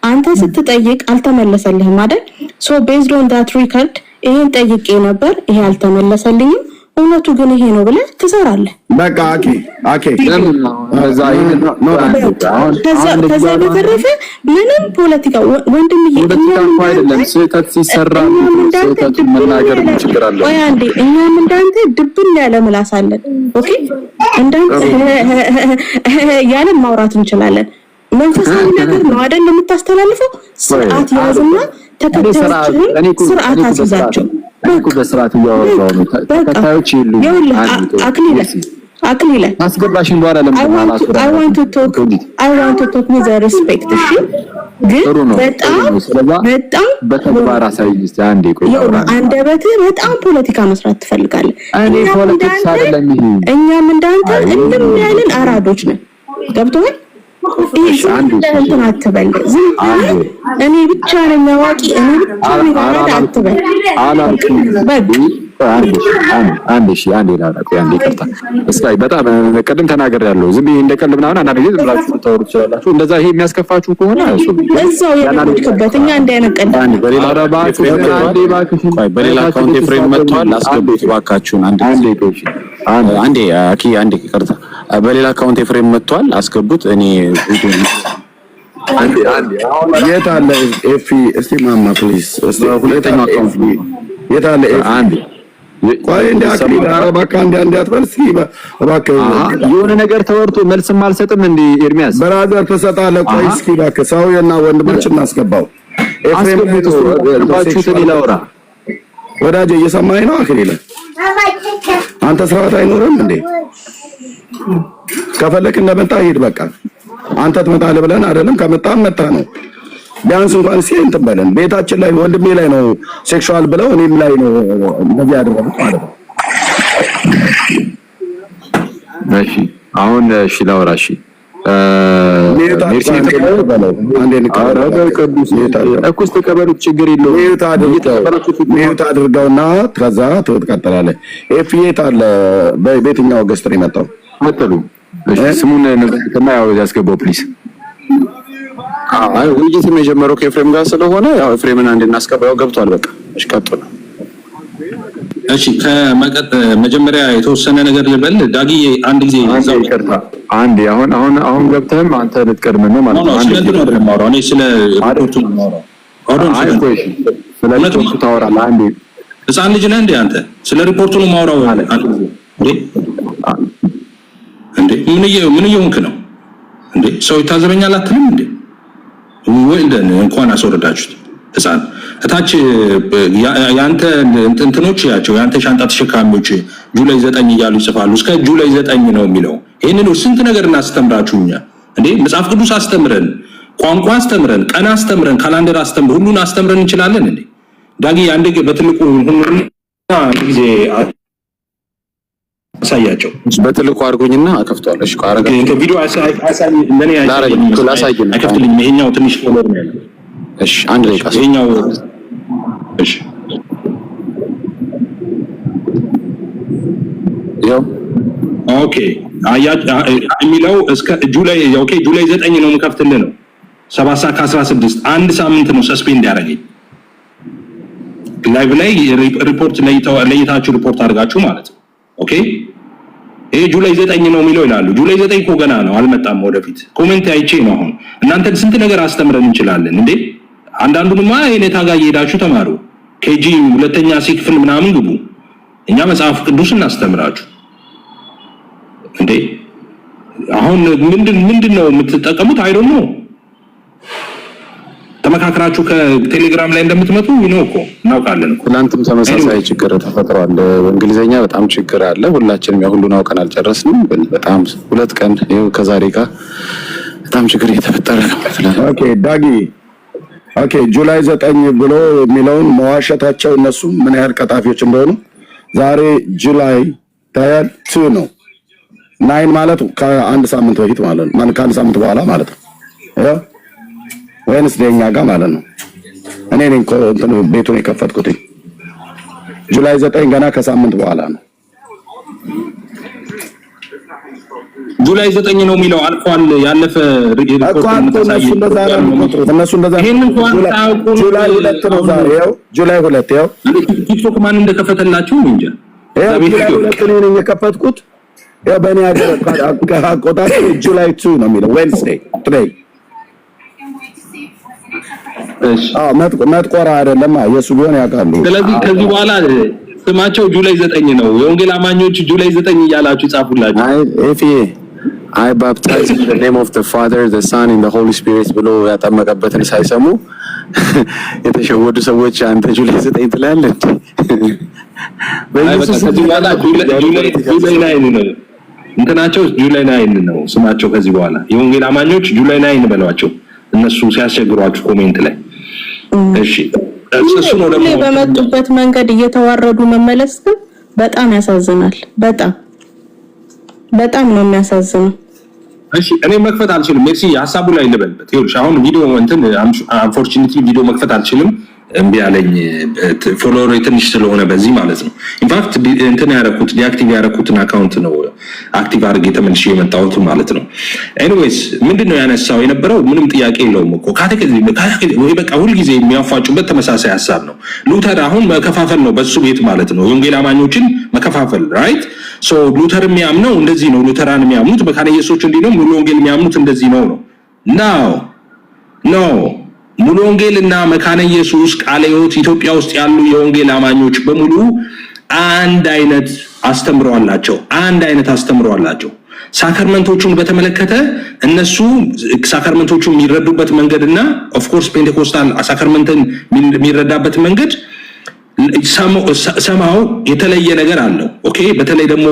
E: አንተ ስትጠይቅ አልተመለሰልህም አይደል? ሶ ቤዝድ ኦን ዳት ሪከርድ ይሄን ጠይቄ ነበር ይሄ አልተመለሰልኝም እውነቱ ግን ይሄ ነው ብለህ ትሰራለህ።
C: በቃ አኬ
E: ከዛ በተረፈ ምንም ፖለቲካ ወንድምዬ
B: አይደለም። ስህተት ሲሰራ ስህተት መናገር ችግር አለ።
E: ወይ አንዴ እኛም እንዳንተ ድብን ያለ ምላስ አለን። ኦኬ እንዳንተ ያለ ማውራት እንችላለን። መንፈሳዊ ነገር ነው አይደል የምታስተላልፈው? ስርዓት ያዙና ተከታዮችን ስርዓት አስይዛቸው።
B: በስርዓት እያወራሁ ነው። ተከታዮች ይሉ
E: አክሊለ
B: አስገባሽን በኋላ ለምን
E: I want to talk with respect። እሺ ግን በጣም
B: በተግባር አሳይስ አንዴ ቆይ
E: አንደበትህ በጣም ፖለቲካ መስራት ትፈልጋለህ።
B: እኔ ፖለቲካ አይደለም ይሄ
E: እኛም እንዳንተ እንደም ያለን አራዶች ነን። ገብቶሃል? እንትን አትበል። እኔ ብቻ ነኝ አዋቂ እኔ ብቻ ነኝ አትበል።
B: አንዴ ይቅርታ። እስካይ በጣም ቅድም ተናግሬያለሁ። ዝም ብዬ እንደቀልድ ምናምን አንዳንድ ጊዜ ዝም ብላችሁ ልታወሩ ትችላላችሁ። እንደዛ ይሄ የሚያስከፋችሁ ከሆነ
E: እዛው የምትከበት እኛ እንዳይነቀል
G: በሌላ አካውንት ኤፍሬም መጥቷል። አስገቡት እባካችሁን። አንዴ ይቅርታ። በሌላ አካውንት ኤፍሬም መጥቷል። አስገቡት። እኔ
C: የት አለ ኤፊ? እስቲ ማማ ፕሊዝ። ሁለተኛው አካውንት የት አለ ኤፊ? ቆይ እንደ አክሊል አረባካ እንደ አትበል። እስኪ እባክህ
B: የሆነ ነገር ተወርቶ መልስም አልሰጥም እንዴ ኤርሚያስ?
C: ብራዘር ትሰጣለህ። ቆይ እስኪ እባክህ ሰውዬና ወንድሞችን እናስገባው። ኤፍሬም
B: ባችሁት ሊላውራ
C: ወዳጄ እየሰማኸኝ ነው? አክሊል አንተ ስርዓት አይኖርም እንዴ? ከፈለክ እንደመጣ ሂድ። በቃ አንተ ትመጣለህ ብለን አይደለም። ከመጣም መጣ ነው። ቢያንስ እንኳን እንትን በለን። ቤታችን ላይ ወንድሜ ላይ ነው ሴክሹዋል ብለው እኔም ላይ ነው እንደዚህ ያደረጉት ማለት ነው።
B: እሺ አሁን እሺ ላውራ። እሺ እኩስ ተቀበሉት፣ ችግር የለውም።
C: ሚዩት አድርገውና ከዛ ትቀጥላለህ። ኤፍዬት አለ በየትኛው ገስት ነው የመጣው?
B: መጥሉ ስሙን ነገርና ያው ያስገባው ፕሊዝ።
G: አይ ውይይትም የጀመረው ከኤፍሬም ጋር ስለሆነ ያው ኤፍሬምን አንድ እናስገባው። ገብቷል። በቃ እሺ ቀጥሉ።
D: እሺ መጀመሪያ የተወሰነ ነገር ልበል። ዳጊዬ አንድ ጊዜ እዛው
B: ይቅርታ። አንዴ አሁን ገብተህም አንተ ልትቀድም ነው ማለት ነው።
D: አንዴ እኔ ስለ ሪፖርቱ
B: ታወራለህ። አንዴ
D: ህፃን ልጅ ነህ እንዴ አንተ? ስለ ሪፖርቱ ነው የማወራው። እንዴ ምን እየሆንክ ነው እንዴ? ሰው ይታዘበኛል አትልም እንዴ? ወይ እንኳን አስወረዳችሁት ህፃን እታች ያንተ እንትኖች ያቸው ያንተ ሻንጣ ተሸካሚዎች ጁላይ 9 እያሉ ይጽፋሉ። እስከ ጁላይ 9 ነው የሚለው። ይሄንን ስንት ነገር እናስተምራችሁኛ እንዴ? መጽሐፍ ቅዱስ አስተምረን፣ ቋንቋ አስተምረን፣ ቀን አስተምረን፣ ካላንደር አስተምረን፣ ሁሉን አስተምረን እንችላለን እንዴ? ዳጊ አንድ በትልቁ ሁሉና ጊዜ አሳያቸው።
G: በትልቁ አድርጎኝና አከፍቷለሁ። እሺ ቃረጋ
D: ቪዲዮ አይከፍትልኝም። ይሄኛው ትንሽ ፎሎወር ነው ያለው።
G: እሺ አንድ ደቂቃ
D: ይሄኛው እሺ
G: ያው
D: ኦኬ የሚለው እስከ ጁላይ 9 ነው የምከፍትልህ ነው። 7 ሰዓት ከ16 አንድ ሳምንት ነው ሰስፔንድ ያደረገኝ። ላይቭ ላይ ሪፖርት ለይታችሁ ሪፖርት አድርጋችሁ ማለት ነው። ኦኬ ይሄ ጁላይ 9 ነው የሚለው ይላሉ። ጁላይ 9 እኮ ገና ነው አልመጣም። ወደፊት ኮሜንት አይቼ ነው አሁን እናንተ ስንት ነገር አስተምረን እንችላለን እንዴ? አንዳንዱንማ የኔታ ጋር እየሄዳችሁ ተማሩ። ኬጂ ሁለተኛ ሲ ክፍል ምናምን ግቡ። እኛ መጽሐፍ ቅዱስ እናስተምራችሁ እንዴ? አሁን ምንድን ነው የምትጠቀሙት? አይዶን ነው ተመካከራችሁ ከቴሌግራም ላይ እንደምትመጡ እኮ እናውቃለን እኮ።
G: ትናንትም ተመሳሳይ ችግር ተፈጥሯል። በእንግሊዘኛ በጣም ችግር አለ። ሁላችንም ያው ሁሉን አውቀን አልጨረስንም። በጣም 2 ቀን ይኸው ከዛሬ ጋር በጣም ችግር እየተፈጠረ ነው።
C: ኦኬ ዳጊ ኦኬ ጁላይ 9 ብሎ የሚለውን መዋሸታቸው እነሱ ምን ያህል ቀጣፊዎች እንደሆኑ ዛሬ ጁላይ 2 ነው። 9 ማለት ከአንድ ሳምንት በፊት ማለት ነው። ማለት ከአንድ ሳምንት በኋላ ማለት ነው። ወይንስ ደኛ ጋር ማለት ነው። እኔ ነኝ ቤቱን የከፈትኩት። ጁላይ 9 ገና ከሳምንት በኋላ ነው።
D: ጁላይ 9 ነው የሚለው አልፏል። ያለፈ ሪፖርት
C: እነሱ እንደዛ ጁላይ 2 ነው ዛሬ። ጁላይ 2
D: ቲክቶክ ማን እንደከፈተላችሁ እንጃ።
C: ጁላይ 2 ነው የከፈትኩት። በእኔ አቆጣጠር ጁላይ 2 ነው የሚለው ዌድnesday today። መጥቆራ አይደለም የሱ ቢሆን ያውቃሉ።
D: ስለዚህ ከዚህ በኋላ ስማቸው ጁላይ 9 ነው። የወንጌል አማኞች ጁላይ 9 እያላችሁ ጻፉላችሁ።
G: I baptize in the name of the Father, the Son, and the Holy Spirit ብሎ ያጠመቀበትን ሳይሰሙ የተሸወዱ ሰዎች አንተ ጁላይ 9 ትላለህ።
D: ከዚህ በኋላ ጁላይ 9 ነው እንትናቸው፣ ጁላይ 9 ነው ስማቸው። ከዚህ በኋላ የወንጌል አማኞች ጁላይ 9 በሏቸው እነሱ ሲያስቸግሯችሁ ኮሜንት ላይ። እሺ እሱ ነው ደግሞ
E: በመጡበት መንገድ እየተዋረዱ መመለስ ግን በጣም ያሳዝናል። በጣም ነው የሚያሳዝነው።
D: እሺ እኔ መክፈት አልችልም። ሜርሲ ሐሳቡ ላይ ልበልበት። ይኸውልሽ አሁን ቪዲዮ አንፎርቹኔትሊ ቪዲዮ መክፈት አልችልም። እምቢ አለኝ ፎሎወር ትንሽ ስለሆነ በዚህ ማለት ነው። ኢንፋክት ያረኩት ዲአክቲቭ ያረኩትን አካውንት ነው አክቲቭ አድርጌ ተመልሼ የመጣሁት ማለት ነው። ኤኒዌይስ ምንድነው ያነሳው የነበረው ምንም ጥያቄ የለውም እኮ ካቴኬዚ ወይ በቃ ሁሉ ጊዜ የሚያፋጩበት ተመሳሳይ ሐሳብ ነው። ሉተር አሁን መከፋፈል ነው በሱ ቤት ማለት ነው። የወንጌል አማኞችን መከፋፈል ራይት። ሶ ሉተር የሚያምነው እንደዚህ ነው። ሉተራን የሚያምኑት መካነ ኢየሱሶች እንዲህ ነው። ሙሉ ወንጌል የሚያምኑት እንደዚህ ነው ኖ ሙሉ ወንጌል እና መካነ ኢየሱስ ቃለ ሕይወት ኢትዮጵያ ውስጥ ያሉ የወንጌል አማኞች በሙሉ አንድ አይነት አስተምሮ አላቸው። ሳክራመንቶቹን በተመለከተ እነሱ ሳክራመንቶቹን የሚረዱበት መንገድና ኦፍ ኮርስ ፔንቴኮስታል ሳክራመንትን የሚረዳበት መንገድ ሰማው የተለየ ነገር አለው። ኦኬ በተለይ ደግሞ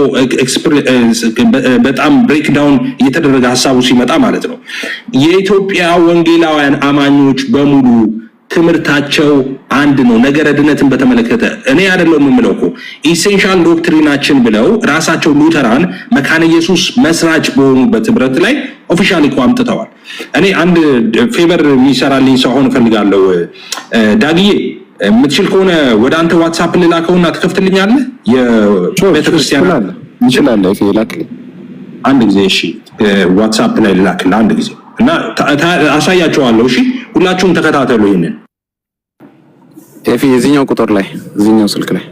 D: በጣም ብሬክ ዳውን እየተደረገ ሐሳቡ ሲመጣ ማለት ነው። የኢትዮጵያ ወንጌላውያን አማኞች በሙሉ ትምህርታቸው አንድ ነው። ነገረ ድነትን በተመለከተ እኔ አይደለም የምለው እኮ ኢሴንሻል ዶክትሪናችን ብለው ራሳቸው ሉተራን መካነ ኢየሱስ መስራች በሆኑበት ህብረት ላይ ኦፊሻሊ እኮ አምጥተዋል። እኔ አንድ ፌቨር የሚሰራልኝ ሰው አሁን እፈልጋለሁ። ዳግዬ የምትችል ከሆነ ወደ አንተ ዋትስአፕ ልላከውና ትከፍትልኛለህ? የቤተክርስቲያን
G: ይችላል ይላክልኝ
D: አንድ ጊዜ። እሺ ዋትስአፕ ላይ ልላክልህ አንድ ጊዜ እና አሳያቸዋለሁ። እሺ ሁላችሁም ተከታተሉ ይሄንን።
G: የዚህኛው ቁጥር ላይ እዚህኛው ስልክ ላይ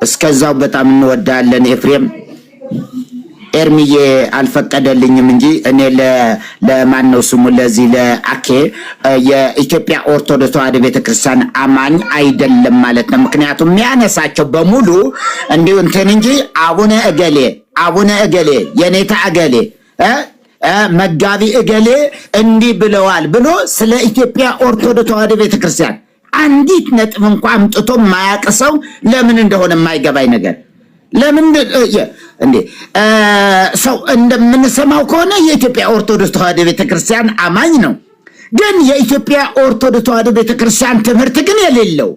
F: እስከዛው በጣም እንወዳለን ኤፍሬም። ኤርሚዬ አልፈቀደልኝም እንጂ እኔ ለማን ነው ስሙ ለዚህ ለአኬ የኢትዮጵያ ኦርቶዶክስ ተዋሕዶ ቤተክርስቲያን አማኝ አይደለም ማለት ነው። ምክንያቱም የሚያነሳቸው በሙሉ እንዲሁ እንትን እንጂ አቡነ እገሌ የኔታ እገሌ መጋቢ እገሌ እንዲህ ብለዋል ብሎ ስለ ኢትዮጵያ ኦርቶዶክስ ተዋሕዶ ቤተክርስቲያን አንዲት ነጥብ እንኳን አምጥቶ የማያቀሰው ለምን እንደሆነ የማይገባኝ ነገር ለምን እንዴ ሰው እንደምንሰማው ከሆነ የኢትዮጵያ ኦርቶዶክስ ተዋሕዶ ቤተክርስቲያን አማኝ ነው። ግን የኢትዮጵያ ኦርቶዶክስ ተዋሕዶ ቤተክርስቲያን ትምህርት ግን የሌለው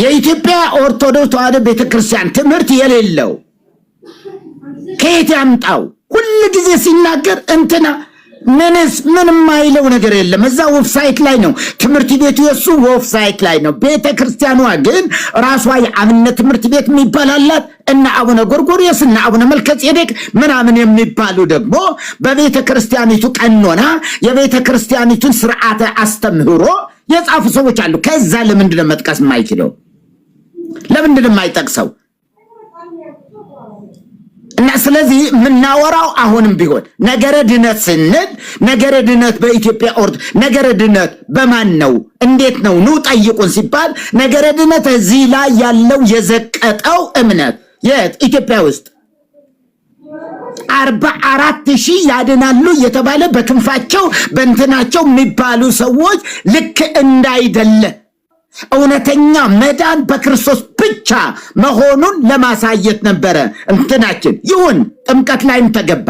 F: የኢትዮጵያ ኦርቶዶክስ ተዋሕዶ ቤተክርስቲያን ትምህርት የሌለው ከየት ያምጣው? ሁሉ ጊዜ ሲናገር እንትና ምንም ማይለው ነገር የለም። እዛ ዌብሳይት ላይ ነው ትምህርት ቤቱ፣ የሱ ዌብሳይት ላይ ነው። ቤተክርስቲያኗ ግን ራሷ የአብነት ትምህርት ቤት የሚባላላት እና አቡነ ጎርጎርዮስ እና አቡነ መልከጼዴቅ ምናምን የሚባሉ ደግሞ በቤተክርስቲያኒቱ ቀኖና የቤተክርስቲያኒቱን ስርዓተ አስተምህሮ የጻፉ ሰዎች አሉ። ከዛ ለምንድን ነው መጥቀስ የማይችለው? ለምንድን ነው የማይጠቅሰው? እና ስለዚህ የምናወራው አሁንም ቢሆን ነገረ ድነት ስንል ነገረ ድነት በኢትዮጵያ ነገረ ድነት በማን ነው? እንዴት ነው? ኑ ጠይቁን ሲባል ነገረ ድነት እዚህ ላይ ያለው የዘቀጠው እምነት የኢትዮጵያ ውስጥ 44,000 ያድናሉ የተባለ በክንፋቸው በእንትናቸው የሚባሉ ሰዎች ልክ እንዳይደለ እውነተኛ መዳን በክርስቶስ ብቻ መሆኑን ለማሳየት ነበረ እንትናችን። ይሁን ጥምቀት ላይም ተገባ።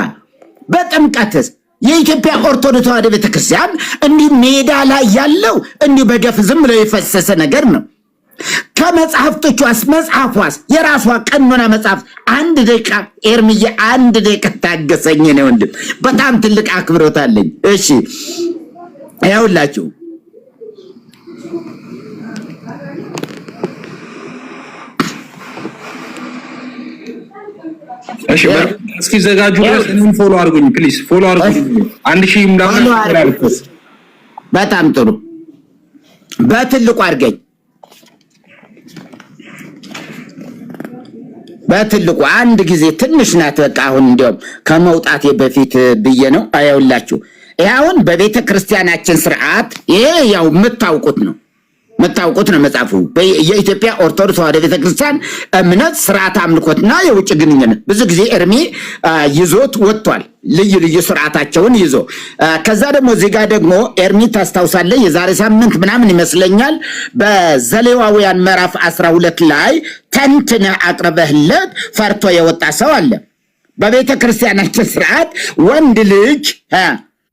F: በጥምቀትስ የኢትዮጵያ ኦርቶዶክስ ተዋሕዶ ቤተክርስቲያን እንዲህ ሜዳ ላይ ያለው እንዲህ በገፍ ዝም ብሎ የፈሰሰ ነገር ነው። ከመጽሐፍቶቿስ መጽሐፏስ የራሷ ቀኖና መጽሐፍ 1 ደቂቃ ኤርምዬ 1 ደቂቃ ታገሰኝ ነው ወንድም፣ በጣም ትልቅ አክብሮት አለኝ። እሺ ያውላችሁ
D: እሺ እስኪ ዘጋጁ ለምን ፎሎ አድርጉኝ ፕሊዝ፣ ፎሎ አድርጉኝ 1000 ምናምን።
F: በጣም ጥሩ በትልቁ አድርገኝ፣ በትልቁ አንድ ጊዜ ትንሽ ናት። በቃ አሁን እንዲያውም ከመውጣቴ በፊት ብዬ ነው። አያውላችሁ ይሄ አሁን በቤተ ክርስቲያናችን ስርዓት ይሄ ያው የምታውቁት ነው መጽሐፉ የኢትዮጵያ ኦርቶዶክስ ተዋሕዶ ቤተክርስቲያን እምነት ስርዓት አምልኮትና የውጭ ግንኙነት ብዙ ጊዜ እርሜ ይዞት ወጥቷል። ልዩ ስርዓታቸውን ይዞ ከዛ ደግሞ እዚህ ጋር ደግሞ ኤርሚ ታስታውሳለህ የዛሬ ሳምንት ምናምን ይመስለኛል በዘሌዋውያን ምዕራፍ 12 ላይ ተንትነህ አቅርበህለት ፈርቶ የወጣ ሰው አለ። በቤተ ክርስቲያናችን ስርዓት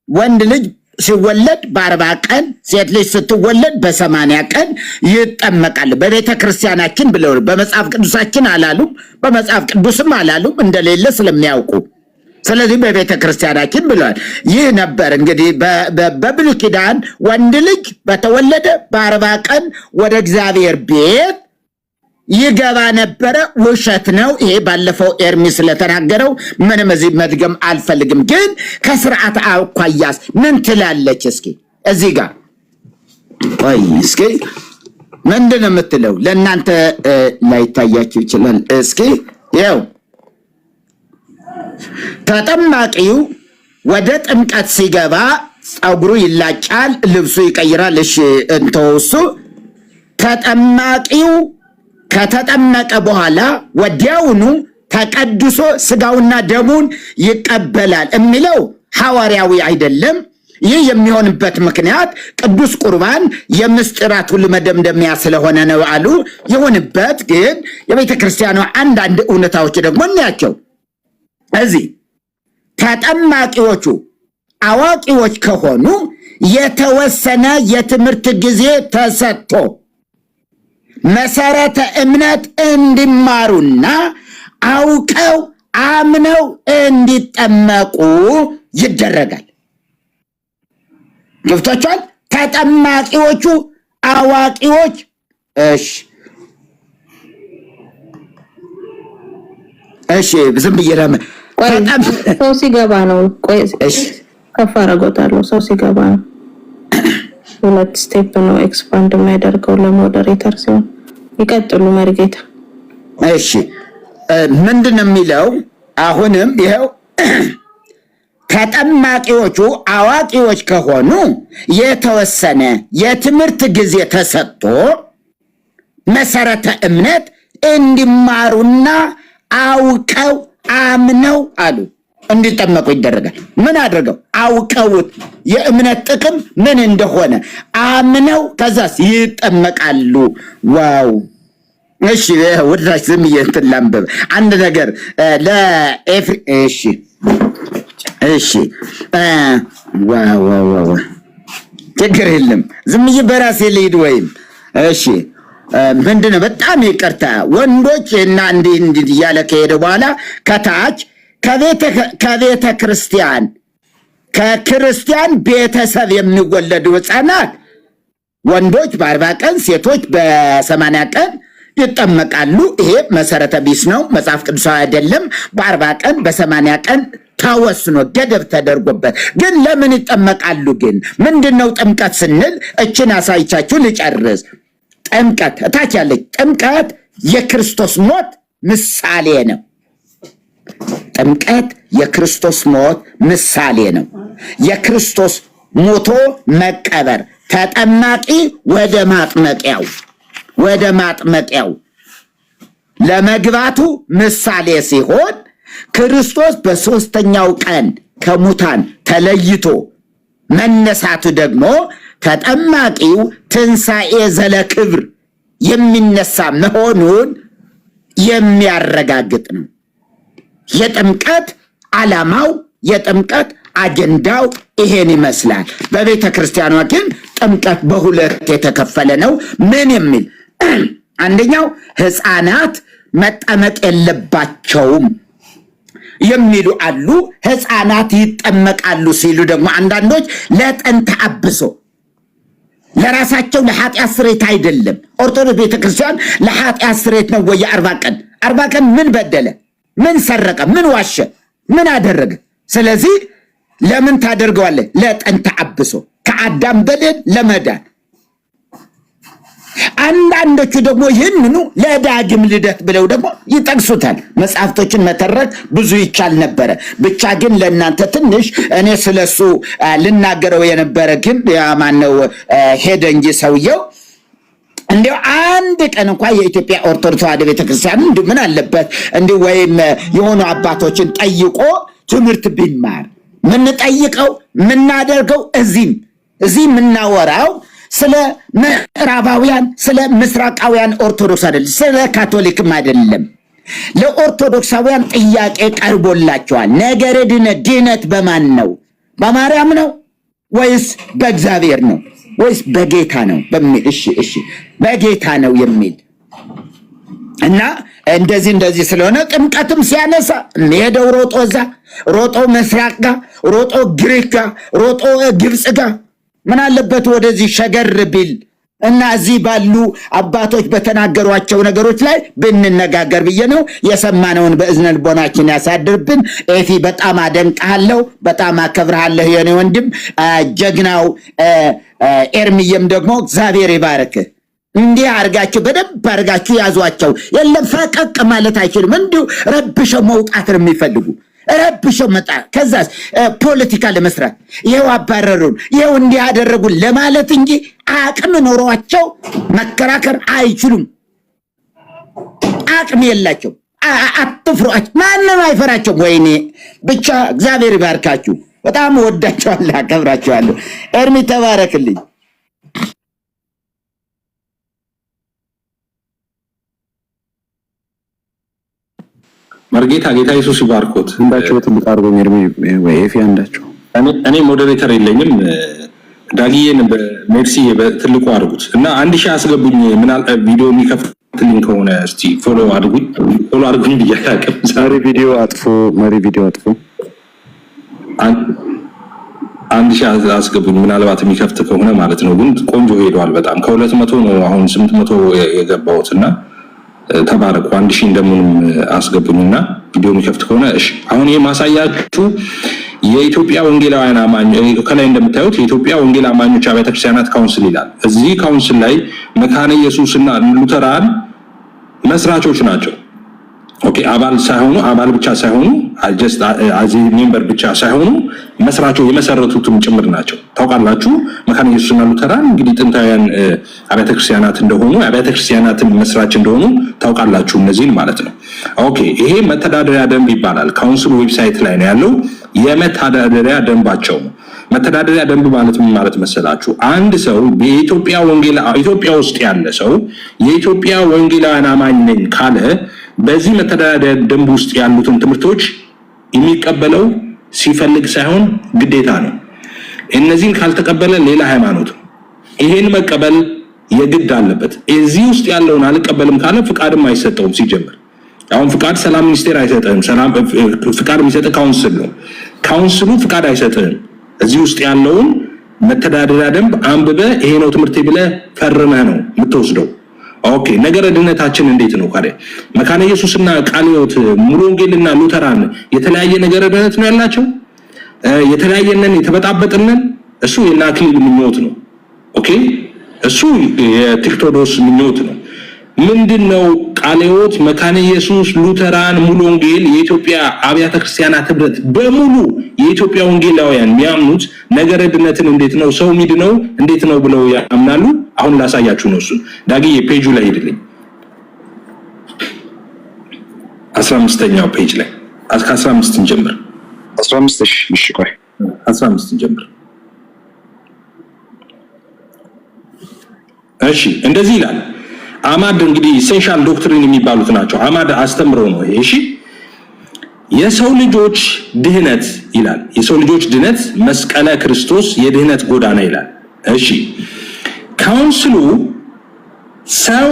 F: ወንድ ልጅ ሲወለድ በ40 ቀን ሴት ልጅ ስትወለድ በ80 ቀን ይጠመቃል። በቤተ ክርስቲያናችን ብለው በመጽሐፍ ቅዱሳችን አላሉም፣ በመጽሐፍ ቅዱስም አላሉም እንደሌለ ስለሚያውቁ ስለዚህ በቤተ ክርስቲያናችን ብለዋል። ይህ ነበር እንግዲህ በብሉይ ኪዳን ወንድ ልጅ በተወለደ በ40 ቀን ወደ እግዚአብሔር ቤት ይገባ ነበረ። ውሸት ነው ይሄ። ባለፈው ኤርሚ ስለተናገረው ምንም እዚህ መድገም አልፈልግም። ግን ከስርዓት አኳያስ ምን ትላለች? እስኪ እዚህ ጋር ወይ እስኪ ምንድን ነው የምትለው? ለእናንተ ላይታያችሁ ይችላል። እስኪ ይኸው ተጠማቂው ወደ ጥምቀት ሲገባ ፀጉሩ ይላጫል፣ ልብሱ ይቀይራል። እሺ እንተውሱ ተጠማቂው ከተጠመቀ በኋላ ወዲያውኑ ተቀድሶ ስጋውና ደሙን ይቀበላል የሚለው ሐዋርያዊ አይደለም። ይህ የሚሆንበት ምክንያት ቅዱስ ቁርባን የምስጢራት ሁሉ መደምደሚያ ስለሆነ ነው አሉ። ይሁንበት ግን የቤተ ክርስቲያኗ አንዳንድ እውነታዎች ደግሞ እናያቸው። እዚህ ተጠማቂዎቹ አዋቂዎች ከሆኑ የተወሰነ የትምህርት ጊዜ ተሰጥቶ መሰረተ እምነት እንዲማሩና አውቀው አምነው እንዲጠመቁ ይደረጋል። ገብቷቸዋል? ተጠማቂዎቹ አዋቂዎች እሺ ዝም ብዬ
E: ሰው ሲገባ ነው። ቆይ ከፍ አደርገዋለሁ። ሰው ሲገባ ነው። 2 ስቴፕ ነው ኤክስፓንድ የሚያደርገው ለሞዴሬተር ሲሆን ይቀጥሉ መርጌታ።
F: እሺ ምንድነው የሚለው? አሁንም ይሄው ተጠማቂዎቹ አዋቂዎች ከሆኑ የተወሰነ የትምህርት ጊዜ ተሰጥቶ መሰረተ እምነት እንዲማሩና አውቀው አምነው አሉ እንዲጠመቁ ይደረጋል። ምን አድርገው? አውቀውት የእምነት ጥቅም ምን እንደሆነ አምነው ከዛስ ይጠመቃሉ። ዋው! እሺ ወዳጅ ዝም ይንተላምበብ አንድ ነገር እሺ ዋው ችግር የለም። ዝም በራሴ ልሂድ ወይም እሺ ምንድነው? በጣም ይቅርታ ወንዶች እና እንዲህ እያለ ከሄደ በኋላ ከታች ከቤተ ክርስቲያን ከክርስቲያን ቤተሰብ የሚወለዱ ሕፃናት ወንዶች በ40 ቀን ሴቶች በ80 ቀን ይጠመቃሉ። ይሄ መሰረተ ቢስ ነው፣ መጽሐፍ ቅዱሳዊ አይደለም። በ40 ቀን በ80 ቀን ተወስኖ ገደብ ተደርጎበት ግን ለምን ይጠመቃሉ? ግን ምንድነው ጥምቀት ስንል እችን አሳይቻችሁ ልጨርስ። ጥምቀት እታች ያለች ጥምቀት የክርስቶስ ሞት ምሳሌ ነው። ጥምቀት የክርስቶስ ሞት ምሳሌ ነው። የክርስቶስ ሞቶ መቀበር ተጠማቂ ወደ ማጥመቂያው ለመግባቱ ምሳሌ ሲሆን ክርስቶስ በሦስተኛው ቀን ከሙታን ተለይቶ መነሳቱ ደግሞ ተጠማቂው ትንሣኤ ዘለክብር የሚነሳ መሆኑን የሚያረጋግጥ ነው። የጥምቀት ዓላማው የጥምቀት አጀንዳው ይሄን ይመስላል። በቤተ ክርስቲያኗ ግን ጥምቀት በሁለት የተከፈለ ነው። ምን የሚል አንደኛው ሕፃናት መጠመቅ የለባቸውም የሚሉ አሉ። ሕፃናት ይጠመቃሉ ሲሉ ደግሞ አንዳንዶች ለጥንተ አብሶ ለራሳቸው ለኃጢአት ስርየት አይደለም። ኦርቶዶክስ ቤተክርስቲያን ለኃጢአት ስርየት ነው ወይ? 40 ቀን ምን በደለ? ምን ሰረቀ? ምን ዋሸ? ምን አደረገ? ስለዚህ ለምን ታደርገዋለህ? ለጥንተ አብሶ ከአዳም በደል ለመዳን። አንዳንዶቹ ደግሞ ይህንኑ ለዳግም ልደት ብለው ደግሞ ይጠቅሱታል። መጽሐፍቶችን መተረክ ብዙ ይቻል ነበረ። ብቻ ግን ለእናንተ ትንሽ እኔ ስለሱ ልናገረው የነበረ ግን ማነው ሄደ እንጂ ሰውየው እንዲሁ አንድ ቀን እንኳን የኢትዮጵያ ኦርቶዶክስ ተዋሕዶ ቤተክርስቲያን እንዲሁ ምን አለበት እንዲሁ ወይም የሆኑ አባቶችን ጠይቆ ትምህርት ቢማር። ምንጠይቀው ምናደርገው እዚህ የምናወራው ስለ ምዕራባውያን ስለ ምስራቃውያን ኦርቶዶክስ አይደለም፣ ስለ ካቶሊክም አይደለም። ለኦርቶዶክሳውያን ጥያቄ ቀርቦላቸዋል። ነገረ ድነት በማን ነው? በማርያም ነው ወይስ በእግዚአብሔር ነው ወይስ በጌታ ነው በሚል እሺ በጌታ ነው የሚል እና እንደዚህ ስለሆነ ጥምቀትም ሲያነሳ ሄደው ሮጦ ምስራቅ ጋር ሮጦ ግሪክ ጋር ሮጦ ግብፅ ጋር ምን አለበት ወደዚህ ሸገር ቢል እና እዚህ ባሉ አባቶች በተናገሯቸው ነገሮች ላይ ብንነጋገር ብዬ ነው። የሰማነውን በእዝነ ልቦናችን ያሳድርብን። ኤፊ በጣም አደንቅሃለሁ፣ በጣም አከብርሃለሁ የኔ ወንድም። ጀግናው ኤርሚየም ደግሞ እግዚአብሔር ይባርክህ። እንዲህ አርጋችሁ በደንብ አርጋችሁ ያዟቸው። የለም ፈቀቅ ማለት አይችልም። እንዲሁ ረብሸው መውጣት ነው የሚፈልጉ ረብሸው መጣ። ከዛስ ፖለቲካ ለመስራት ይሄው አባረሩን ይሄው እንዲህ ያደረጉን ለማለት እንጂ አቅም ኖሯቸው መከራከር አይችሉም። አቅም የላቸው። አትፍሯቸው። ማንም አይፈራቸው። ወይኔ ብቻ እግዚአብሔር ይባርካችሁ። በጣም ወዳቸዋለሁ፣ አከብራቸዋለሁ። ኤርሚ ተባረክልኝ።
D: መርጌታ ጌታ ኢየሱስ ይባርኮት።
G: እንዳቸው ትልቅ አርጎ ኤርሚ ወይ ኤፊ አንዳቸው
D: እኔ ሞዴሬተር የለኝም። ዳጊዬን በሜርሲ በትልቁ አድርጉት እና 1000 አስገቡኝ። ምናል ቪዲዮ የሚከፍትልኝ ከሆነ እስቲ ፎሎ አድርጉኝ ብያለሁ።
G: መሪ ቪዲዮ አጥፉ
D: 1000 አስገቡኝ። ምናልባት የሚከፍት ከሆነ ማለት ነው። ግን ቆንጆ ሄዷል በጣም ከ200 ነው አሁን 800 የገባሁት እና ተባረኩ። 1000 እንደምንም አስገቡኝና ቪዲዮ የሚከፍት ከሆነ እሺ። አሁን ይሄ ማሳያችሁ የኢትዮጵያ ወንጌላውያን አማኝ ከላይ እንደምታዩት የኢትዮጵያ ወንጌል አማኞች አብያተ ክርስቲያናት ካውንስል ይላል። እዚህ ካውንስል ላይ መካነ ኢየሱስና ሉተራን መስራቾች ናቸው። ኦኬ አባል ብቻ ሳይሆኑ ጀስት አዚ ሜምበር ብቻ ሳይሆኑ መስራቾች የመሰረቱትም ጭምር ናቸው። ታውቃላችሁ መካነ ኢየሱስና ሉተራን እንግዲህ ጥንታውያን አብያተ ክርስቲያናት እንደሆኑ አብያተ ክርስቲያናትን መስራች እንደሆኑ ታውቃላችሁ እነዚህን ማለት ነው። ኦኬ ይሄ መተዳደሪያ ደንብ ይባላል። ካውንስል ዌብሳይት ላይ ነው ያለው የመተዳደሪያ ደንባቸው ነው። መተዳደሪያ ደንብ ማለት ምን ማለት መሰላችሁ? አንድ ሰው ኢትዮጵያ ውስጥ ያለ ሰው የኢትዮጵያ ወንጌላውያን አማኝ ነኝ ካለ በዚህ መተዳደሪያ ደንብ ውስጥ ያሉትን ትምህርቶች የሚቀበለው ሲፈልግ ሳይሆን ግዴታ ነው። እነዚህን ካልተቀበለ ሌላ ሃይማኖት ነው። ይሄን መቀበል የግድ አለበት። እዚህ ውስጥ ያለውን አልቀበልም ካለ ፍቃድም አይሰጠውም። ሲጀምር አሁን ፍቃድ ሰላም ሚኒስቴር አይሰጥህም። ፍቃድ የሚሰጥ ካውንስል ነው። ካውንስሉ ፍቃድ አይሰጥህም። እዚህ ውስጥ ያለውን መተዳደሪያ ደንብ አንብበህ ይሄ ነው ትምህርቴ ብለህ ፈርመህ ነው የምትወስደው። ኦኬ ነገረ ድነታችን እንዴት ነው ታዲያ? መካነ ኢየሱስና ቃለ ሕይወት ሙሉ ወንጌልና ሉተራን የተለያየ ነገረ ድነት ነው ያላቸው? የተለያየነን የተበጣበጥነን? እሱ የናክሊል ምኞት ነው። ኦኬ እሱ የቴክቶዶስ ምኞት ነው። ምንድነው ቃሌዎት፣ መካነ ኢየሱስ፣ ሉተራን፣ ሙሉ ወንጌል፣ የኢትዮጵያ አብያተ ክርስቲያናት ህብረት በሙሉ የኢትዮጵያ ወንጌላውያን የሚያምኑት ነገረ ድነትን እንዴት ነው ሰው ሚድነው እንዴት ነው ብለው ያምናሉ። አሁን ላሳያችሁ ነው። እሱ ዳግዬ ፔጁ ላይ ሄድልኝ 15ኛው ፔጅ ላይ ከ15 እንጀምር።
G: 15 እሺ ቆይ
D: 15 እንጀምር። እሺ እንደዚህ ይላል። አማድ እንግዲህ ኢሴንሻል ዶክትሪን የሚባሉት ናቸው። አማድ አስተምረው ነው። እሺ የሰው ልጆች ድህነት ይላል። የሰው ልጆች ድህነት መስቀለ ክርስቶስ የድህነት ጎዳና ይላል። እሺ ካውንስሉ ሰው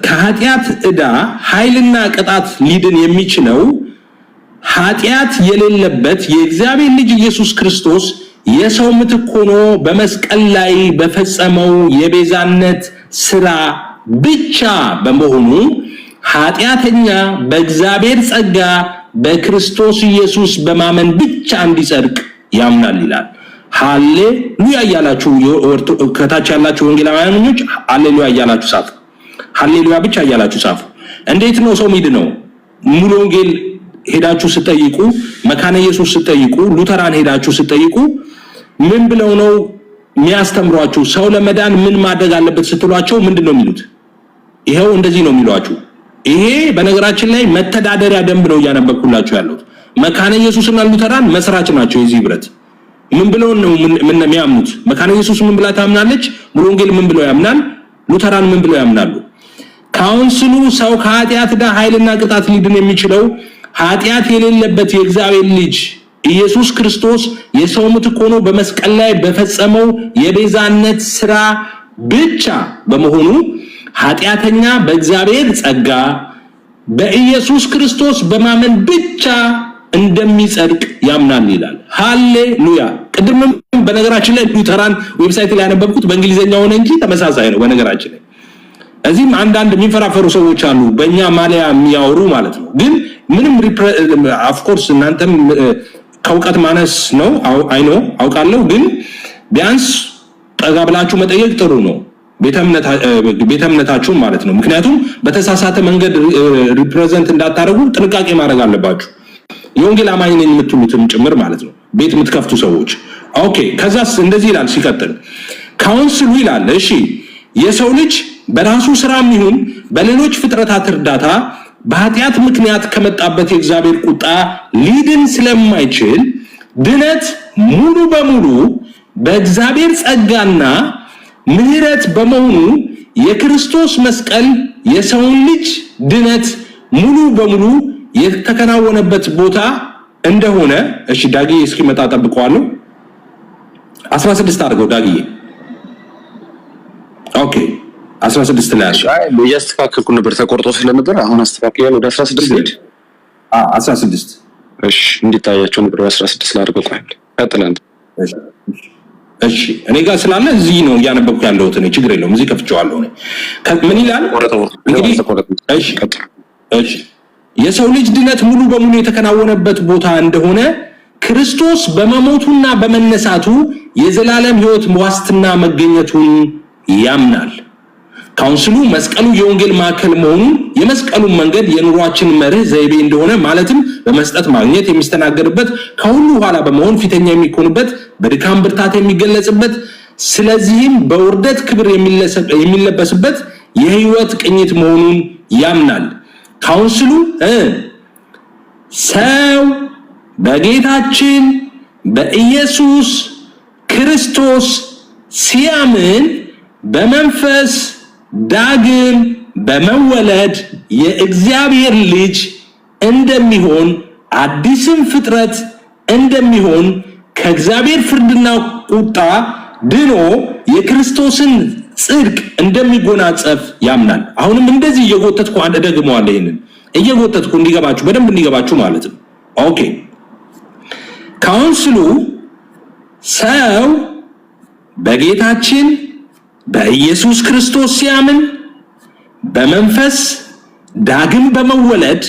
D: ከኃጢአት ዕዳ ኃይልና ቅጣት ሊድን የሚችለው ኃጢአት የሌለበት የእግዚአብሔር ልጅ ኢየሱስ ክርስቶስ የሰው ምትክ ሆኖ በመስቀል ላይ በፈጸመው የቤዛነት ስራ ብቻ በመሆኑ ኃጢአተኛ በእግዚአብሔር ጸጋ በክርስቶስ ኢየሱስ በማመን ብቻ እንዲጸድቅ ያምናል ይላል። ሃሌሉያ እያላችሁ ከታች ያላችሁ ወንጌላውያኖች ሃሌሉያ እያላችሁ ጻፉ። ሃሌሉያ ብቻ እያላችሁ ጻፉ። እንዴት ነው ሰው ሚድነው? ሙሉ ወንጌል ሄዳችሁ ስትጠይቁ፣ መካነ ኢየሱስ ስትጠይቁ፣ ሉተራን ሄዳችሁ ስትጠይቁ ምን ብለው ነው የሚያስተምሯችሁ? ሰው ለመዳን ምን ማድረግ አለበት ስትሏቸው ምንድን ነው የሚሉት? ይሄው እንደዚህ ነው የሚሏችሁ። ይሄ በነገራችን ላይ መተዳደሪያ ደንብ ነው እያነበብኩላችሁ ያለሁት። መካነ ኢየሱስና ሉተራን መስራች ናቸው የዚህ ህብረት። ምን ብለው ነው ምን የሚያምኑት? መካነ ኢየሱስ ምን ብላ ታምናለች? ሙሉ ወንጌል ምን ብለው ያምናል? ሉተራን ምን ብለው ያምናሉ? ካውንስሉ ሰው ከኃጢአት ዕዳ ኃይልና ቅጣት ሊድን የሚችለው ኃጢአት የሌለበት የእግዚአብሔር ልጅ ኢየሱስ ክርስቶስ የሰው ምትክ ሆኖ በመስቀል ላይ በፈጸመው የቤዛነት ስራ ብቻ በመሆኑ ኃጢአተኛ በእግዚአብሔር ጸጋ በኢየሱስ ክርስቶስ በማመን ብቻ እንደሚጸድቅ ያምናል ይላል። ሃሌሉያ። ቅድምም በነገራችን ላይ ሉተራን ዌብሳይት ላይ ያነበብኩት በእንግሊዘኛ ሆነ እንጂ ተመሳሳይ ነው። በነገራችን ላይ እዚህም አንዳንድ የሚፈራፈሩ ሰዎች አሉ በእኛ ማሊያ የሚያወሩ ማለት ነው። ግን ምንም ኦፍ ኮርስ እናንተም ከእውቀት ማነስ ነው አይኖ አውቃለሁ። ግን ቢያንስ ጠጋ ብላችሁ መጠየቅ ጥሩ ነው፣ ቤተ እምነታችሁን ማለት ነው። ምክንያቱም በተሳሳተ መንገድ ሪፕሬዘንት እንዳታደርጉ ጥንቃቄ ማድረግ አለባችሁ። የወንጌል አማኝ ነኝ የምትሉትም ጭምር ማለት ነው፣ ቤት የምትከፍቱ ሰዎች። ኦኬ ከዛስ እንደዚህ ይላል ሲቀጥል ካውንስሉ ይላል እሺ የሰው ልጅ በራሱ ስራም ይሁን በሌሎች ፍጥረታት እርዳታ በኃጢአት ምክንያት ከመጣበት የእግዚአብሔር ቁጣ ሊድን ስለማይችል ድነት ሙሉ በሙሉ በእግዚአብሔር ጸጋና ምሕረት በመሆኑ የክርስቶስ መስቀል የሰውን ልጅ ድነት ሙሉ በሙሉ የተከናወነበት ቦታ እንደሆነ እሺ ዳግዬ እስኪመጣ ጠብቀዋለሁ። 16 አድርገው ዳግዬ። ኦኬ 16 ላይ
G: እያስተካከልኩ ነበር ተቆርጦ ስለነበር አሁን አስተካክያለሁ። ወደ 16 ሄድ
D: 16
G: እሺ እንዲታያቸው ነበር 16 ላይ አድርገው ታይል ቀጥለን
D: እሺ እኔ ጋር ስላለ እዚህ ነው እያነበብኩ ያለሁት እኔ ችግር የለውም እዚህ ከፍቼዋለሁ እኔ ምን ይላል እንግዲህ እሺ እሺ የሰው ልጅ ድነት ሙሉ በሙሉ የተከናወነበት ቦታ እንደሆነ ክርስቶስ በመሞቱና በመነሳቱ የዘላለም ሕይወት ዋስትና መገኘቱን ያምናል። ካውንስሉ መስቀሉ የወንጌል ማዕከል መሆኑን የመስቀሉን መንገድ የኑሯችን መርህ ዘይቤ እንደሆነ ማለትም በመስጠት ማግኘት የሚስተናገድበት ከሁሉ ኋላ በመሆን ፊተኛ የሚኮንበት በድካም ብርታት የሚገለጽበት ስለዚህም በውርደት ክብር የሚለበስበት የህይወት ቅኝት መሆኑን ያምናል። ካውንስሉ ሰው በጌታችን በኢየሱስ ክርስቶስ ሲያምን በመንፈስ ዳግም በመወለድ የእግዚአብሔር ልጅ እንደሚሆን አዲስም ፍጥረት እንደሚሆን ከእግዚአብሔር ፍርድና ቁጣ ድኖ የክርስቶስን ጽድቅ እንደሚጎናጸፍ ያምናል። አሁንም እንደዚህ እየጎተትኩ ደግመዋለሁ። ይሄንን እየጎተትኩ እንዲገባችሁ በደንብ እንዲገባችሁ ማለት ነው። ኦኬ ካውንስሉ ሰው በጌታችን በኢየሱስ ክርስቶስ ሲያምን በመንፈስ ዳግም በመወለድ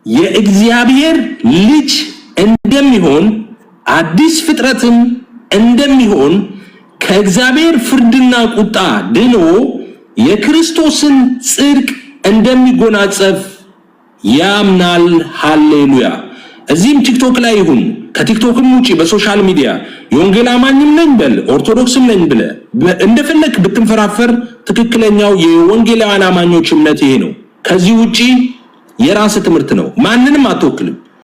D: የእግዚአብሔር ልጅ እንደሚሆን አዲስ ፍጥረትም እንደሚሆን ከእግዚአብሔር ፍርድና ቁጣ ድኖ የክርስቶስን ጽድቅ እንደሚጎናጸፍ ያምናል። ሃሌሉያ። እዚህም ቲክቶክ ላይ ይሁን ከቲክቶክም ውጪ በሶሻል ሚዲያ የወንጌል አማኝም ነኝ በል ኦርቶዶክስም ነኝ ብለ እንደፈለክ ብትንፈራፈር ትክክለኛው የወንጌላውያን አማኞች እምነት ይሄ ነው። ከዚህ ውጪ የራስ ትምህርት ነው። ማንንም አትወክልም።